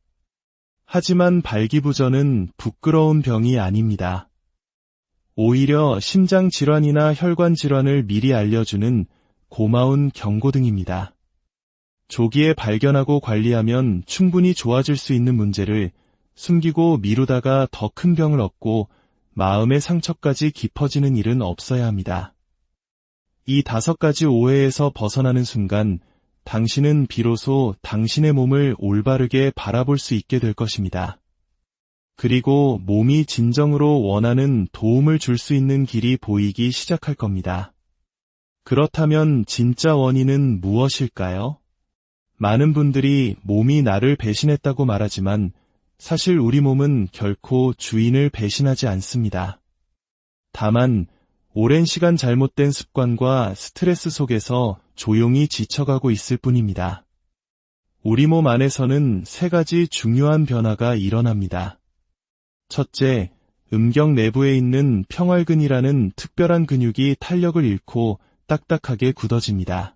하지만 발기부전은 부끄러운 병이 아닙니다. 오히려 심장질환이나 혈관질환을 미리 알려주는 고마운 경고등입니다. 조기에 발견하고 관리하면 충분히 좋아질 수 있는 문제를 숨기고 미루다가 더 큰 병을 얻고 마음의 상처까지 깊어지는 일은 없어야 합니다. 이 5가지 오해에서 벗어나는 순간 당신은 비로소 당신의 몸을 올바르게 바라볼 수 있게 될 것입니다. 그리고 몸이 진정으로 원하는 도움을 줄 수 있는 길이 보이기 시작할 겁니다. 그렇다면 진짜 원인은 무엇일까요? 많은 분들이 몸이 나를 배신했다고 말하지만 사실 우리 몸은 결코 주인을 배신하지 않습니다. 다만 오랜 시간 잘못된 습관과 스트레스 속에서 조용히 지쳐가고 있을 뿐입니다. 우리 몸 안에서는 3가지 중요한 변화가 일어납니다. 첫째, 음경 내부에 있는 평활근이라는 특별한 근육이 탄력을 잃고 딱딱하게 굳어집니다.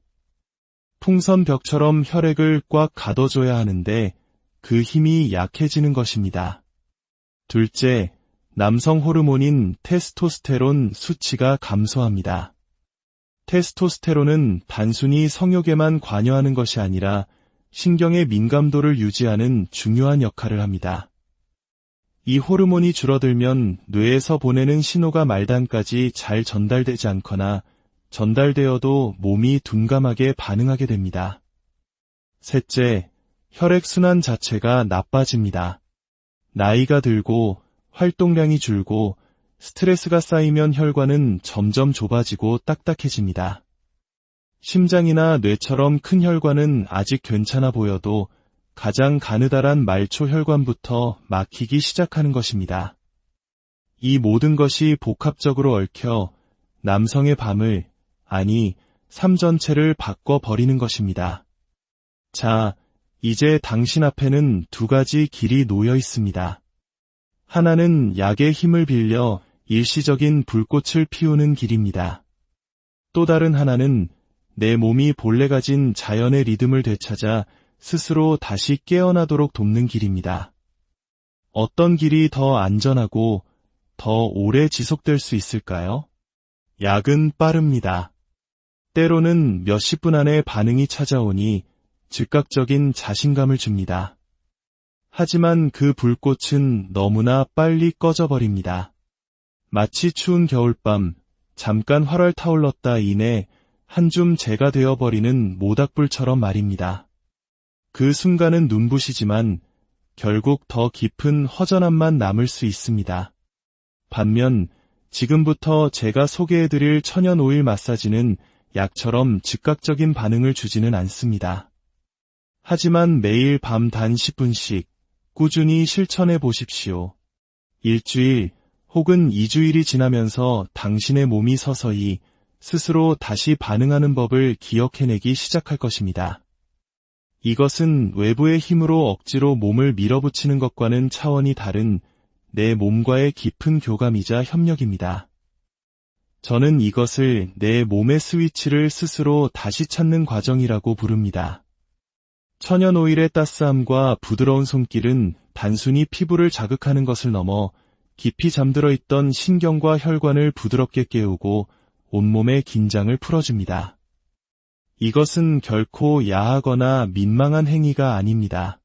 풍선벽처럼 혈액을 꽉 가둬줘야 하는데 그 힘이 약해지는 것입니다. 둘째, 남성 호르몬인 테스토스테론 수치가 감소합니다. 테스토스테론은 단순히 성욕에만 관여하는 것이 아니라 신경의 민감도를 유지하는 중요한 역할을 합니다. 이 호르몬이 줄어들면 뇌에서 보내는 신호가 말단까지 잘 전달되지 않거나 전달되어도 몸이 둔감하게 반응하게 됩니다. 셋째, 혈액순환 자체가 나빠집니다. 나이가 들고 활동량이 줄고 스트레스가 쌓이면 혈관은 점점 좁아지고 딱딱해집니다. 심장이나 뇌처럼 큰 혈관은 아직 괜찮아 보여도 가장 가느다란 말초 혈관부터 막히기 시작하는 것입니다. 이 모든 것이 복합적으로 얽혀 남성의 밤을, 아니, 삶 전체를 바꿔버리는 것입니다. 자, 이제 당신 앞에는 두 가지 길이 놓여 있습니다. 하나는 약의 힘을 빌려 일시적인 불꽃을 피우는 길입니다. 또 다른 하나는 내 몸이 본래 가진 자연의 리듬을 되찾아 스스로 다시 깨어나도록 돕는 길입니다. 어떤 길이 더 안전하고 더 오래 지속될 수 있을까요? 약은 빠릅니다. 때로는 몇십 분 안에 반응이 찾아오니 즉각적인 자신감을 줍니다. 하지만 그 불꽃은 너무나 빨리 꺼져버립니다. 마치 추운 겨울밤, 잠깐 활활 타올랐다 이내 한 줌 재가 되어버리는 모닥불처럼 말입니다. 그 순간은 눈부시지만 결국 더 깊은 허전함만 남을 수 있습니다. 반면 지금부터 제가 소개해드릴 천연 오일 마사지는 약처럼 즉각적인 반응을 주지는 않습니다. 하지만 매일 밤 단 10분씩 꾸준히 실천해 보십시오. 일주일 혹은 2주일이 지나면서 당신의 몸이 서서히 스스로 다시 반응하는 법을 기억해내기 시작할 것입니다. 이것은 외부의 힘으로 억지로 몸을 밀어붙이는 것과는 차원이 다른 내 몸과의 깊은 교감이자 협력입니다. 저는 이것을 내 몸의 스위치를 스스로 다시 찾는 과정이라고 부릅니다. 천연 오일의 따스함과 부드러운 손길은 단순히 피부를 자극하는 것을 넘어 깊이 잠들어 있던 신경과 혈관을 부드럽게 깨우고 온몸의 긴장을 풀어줍니다. 이것은 결코 야하거나 민망한 행위가 아닙니다.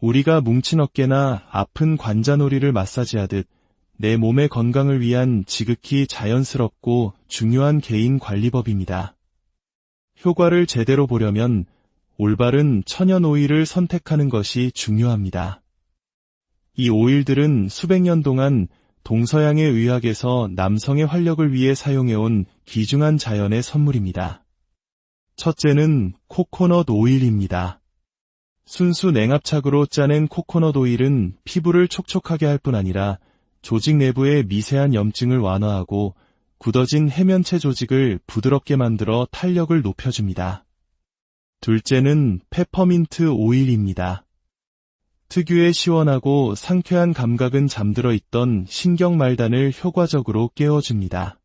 우리가 뭉친 어깨나 아픈 관자놀이를 마사지하듯 내 몸의 건강을 위한 지극히 자연스럽고 중요한 개인 관리법입니다. 효과를 제대로 보려면 올바른 천연 오일을 선택하는 것이 중요합니다. 이 오일들은 수백 년 동안 동서양의 의학에서 남성의 활력을 위해 사용해온 귀중한 자연의 선물입니다. 첫째는 코코넛 오일입니다. 순수 냉압착으로 짜낸 코코넛 오일은 피부를 촉촉하게 할 뿐 아니라 조직 내부의 미세한 염증을 완화하고 굳어진 해면체 조직을 부드럽게 만들어 탄력을 높여줍니다. 둘째는 페퍼민트 오일입니다. 특유의 시원하고 상쾌한 감각은 잠들어 있던 신경말단을 효과적으로 깨워줍니다.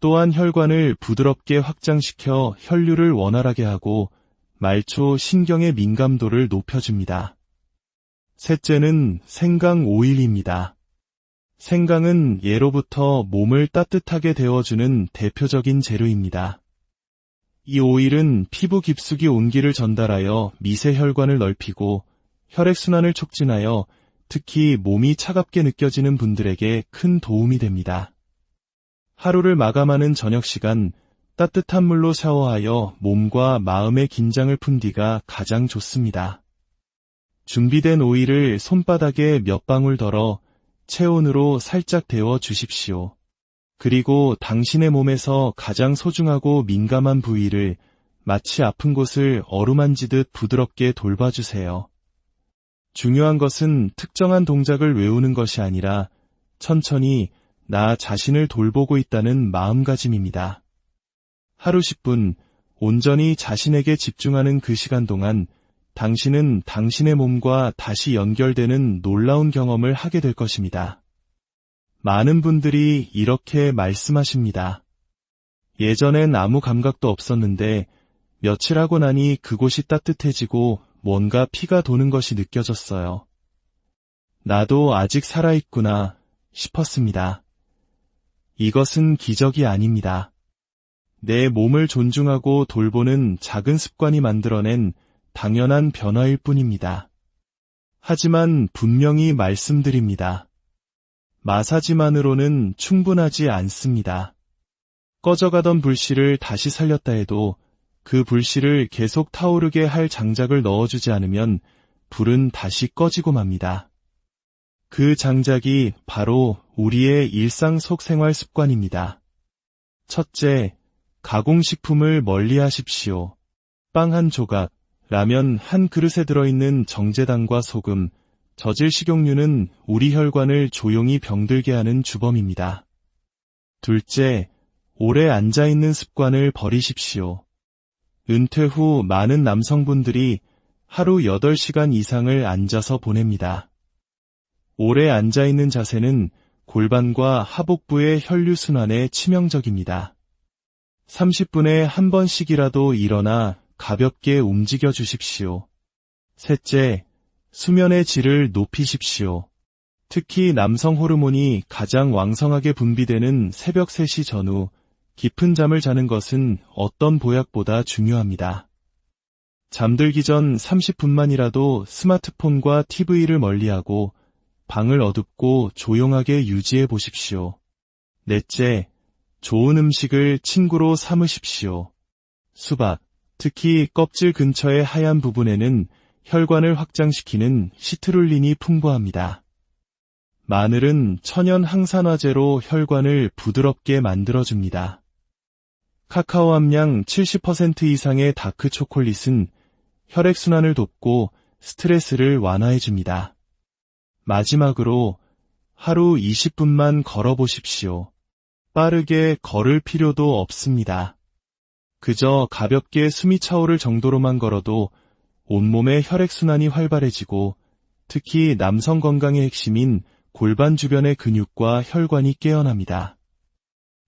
또한 혈관을 부드럽게 확장시켜 혈류를 원활하게 하고 말초 신경의 민감도를 높여줍니다. 셋째는 생강 오일입니다. 생강은 예로부터 몸을 따뜻하게 데워주는 대표적인 재료입니다. 이 오일은 피부 깊숙이 온기를 전달하여 미세 혈관을 넓히고 혈액순환을 촉진하여 특히 몸이 차갑게 느껴지는 분들에게 큰 도움이 됩니다. 하루를 마감하는 저녁 시간 따뜻한 물로 샤워하여 몸과 마음의 긴장을 푼 뒤가 가장 좋습니다. 준비된 오일을 손바닥에 몇 방울 덜어 체온으로 살짝 데워 주십시오. 그리고 당신의 몸에서 가장 소중하고 민감한 부위를 마치 아픈 곳을 어루만지듯 부드럽게 돌봐주세요. 중요한 것은 특정한 동작을 외우는 것이 아니라 천천히 나 자신을 돌보고 있다는 마음가짐입니다. 하루 10분 온전히 자신에게 집중하는 그 시간 동안 당신은 당신의 몸과 다시 연결되는 놀라운 경험을 하게 될 것입니다. 많은 분들이 이렇게 말씀하십니다. 예전엔 아무 감각도 없었는데 며칠 하고 나니 그곳이 따뜻해지고 뭔가 피가 도는 것이 느껴졌어요. 나도 아직 살아있구나 싶었습니다. 이것은 기적이 아닙니다. 내 몸을 존중하고 돌보는 작은 습관이 만들어낸 당연한 변화일 뿐입니다. 하지만 분명히 말씀드립니다. 마사지만으로는 충분하지 않습니다. 꺼져가던 불씨를 다시 살렸다 해도 그 불씨를 계속 타오르게 할 장작을 넣어주지 않으면 불은 다시 꺼지고 맙니다. 그 장작이 바로 우리의 일상 속 생활 습관입니다. 첫째, 가공식품을 멀리 하십시오. 빵 한 조각, 라면 한 그릇에 들어있는 정제당과 소금, 저질 식용유는 우리 혈관을 조용히 병들게 하는 주범입니다. 둘째, 오래 앉아있는 습관을 버리십시오. 은퇴 후 많은 남성분들이 하루 8시간 이상을 앉아서 보냅니다. 오래 앉아있는 자세는 골반과 하복부의 혈류순환에 치명적입니다. 30분에 한 번씩이라도 일어나 가볍게 움직여 주십시오. 셋째, 수면의 질을 높이십시오. 특히 남성 호르몬이 가장 왕성하게 분비되는 새벽 3시 전후 깊은 잠을 자는 것은 어떤 보약보다 중요합니다. 잠들기 전 30분만이라도 스마트폰과 TV를 멀리하고 방을 어둡고 조용하게 유지해 보십시오. 넷째, 좋은 음식을 친구로 삼으십시오. 수박, 특히 껍질 근처의 하얀 부분에는 혈관을 확장시키는 시트룰린이 풍부합니다. 마늘은 천연 항산화제로 혈관을 부드럽게 만들어줍니다. 카카오 함량 70% 이상의 다크 초콜릿은 혈액순환을 돕고 스트레스를 완화해줍니다. 마지막으로 하루 20분만 걸어보십시오. 빠르게 걸을 필요도 없습니다. 그저 가볍게 숨이 차오를 정도로만 걸어도 온몸의 혈액순환이 활발해지고 특히 남성 건강의 핵심인 골반 주변의 근육과 혈관이 깨어납니다.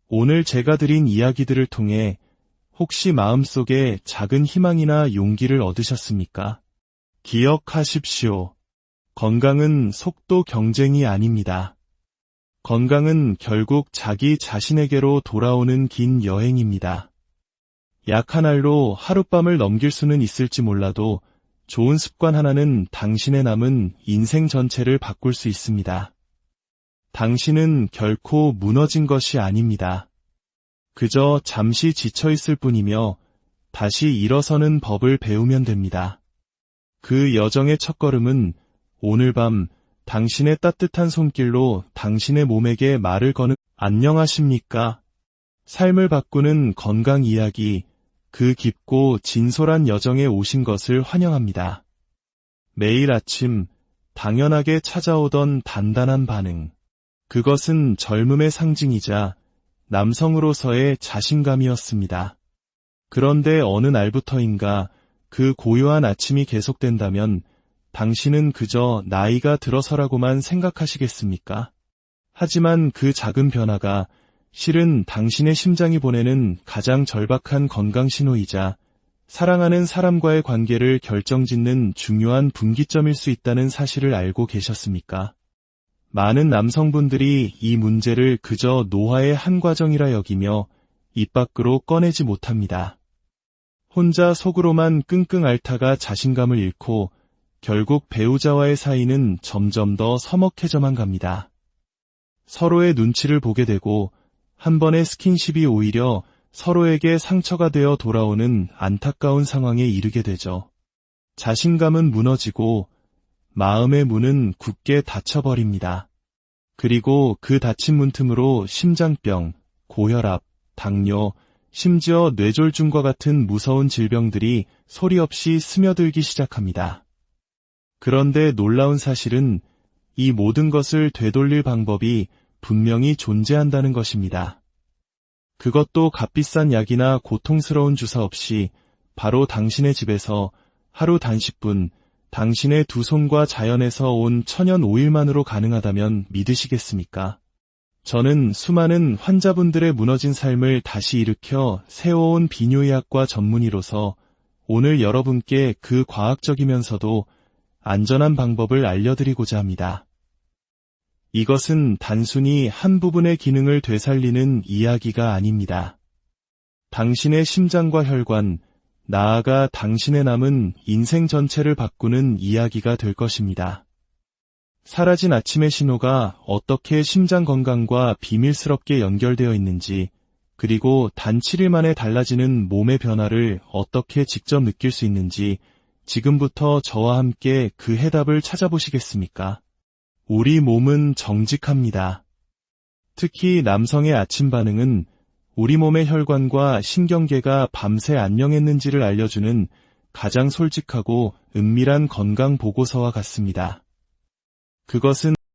오늘 제가 드린 이야기들을 통해 혹시 마음속에 작은 희망이나 용기를 얻으셨습니까? 기억하십시오. 건강은 속도 경쟁이 아닙니다. 건강은 결국 자기 자신에게로 돌아오는 긴 여행입니다. 약 한 알로 하룻밤을 넘길 수는 있을지 몰라도 좋은 습관 하나는 당신의 남은 인생 전체를 바꿀 수 있습니다. 당신은 결코 무너진 것이 아닙니다. 그저 잠시 지쳐있을 뿐이며 다시 일어서는 법을 배우면 됩니다. 그 여정의 첫걸음은 오늘 밤 당신의 따뜻한 손길로 당신의 몸에게 말을 거는 안녕하십니까? 삶을 바꾸는 건강 이야기, 그 깊고 진솔한 여정에 오신 것을 환영합니다. 매일 아침 당연하게 찾아오던 단단한 반응. 그것은 젊음의 상징이자 남성으로서의 자신감이었습니다. 그런데 어느 날부터인가 그 고요한 아침이 계속된다면 당신은 그저 나이가 들어서라고만 생각하시겠습니까? 하지만 그 작은 변화가 실은 당신의 심장이 보내는 가장 절박한 건강 신호이자 사랑하는 사람과의 관계를 결정짓는 중요한 분기점일 수 있다는 사실을 알고 계셨습니까? 많은 남성분들이 이 문제를 그저 노화의 한 과정이라 여기며 입 밖으로 꺼내지 못합니다. 혼자 속으로만 끙끙 앓다가 자신감을 잃고 결국 배우자와의 사이는 점점 더 서먹해져만 갑니다. 서로의 눈치를 보게 되고 한 번의 스킨십이 오히려 서로에게 상처가 되어 돌아오는 안타까운 상황에 이르게 되죠. 자신감은 무너지고 마음의 문은 굳게 닫혀버립니다. 그리고 그 닫힌 문틈으로 심장병, 고혈압, 당뇨, 심지어 뇌졸중과 같은 무서운 질병들이 소리 없이 스며들기 시작합니다. 그런데 놀라운 사실은 이 모든 것을 되돌릴 방법이 분명히 존재한다는 것입니다. 그것도 값비싼 약이나 고통스러운 주사 없이 바로 당신의 집에서 하루 단식분, 당신의 두 손과 자연에서 온 천연 오일만으로 가능하다면 믿으시겠습니까? 저는 수많은 환자분들의 무너진 삶을 다시 일으켜 세워온 비뇨의학과 전문의로서 오늘 여러분께 그 과학적이면서도 안전한 방법을 알려드리고자 합니다. 이것은 단순히 한 부분의 기능을 되살리는 이야기가 아닙니다. 당신의 심장과 혈관, 나아가 당신의 남은 인생 전체를 바꾸는 이야기가 될 것입니다. 사라진 아침의 신호가 어떻게 심장 건강과 비밀스럽게 연결되어 있는지, 그리고 단 7일 만에 달라지는 몸의 변화를 어떻게 직접 느낄 수 있는지 지금부터 저와 함께 그 해답을 찾아보시겠습니까? 우리 몸은 정직합니다. 특히 남성의 아침 반응은 우리 몸의 혈관과 신경계가 밤새 안녕했는지를 알려주는 가장 솔직하고 은밀한 건강 보고서와 같습니다. 그것은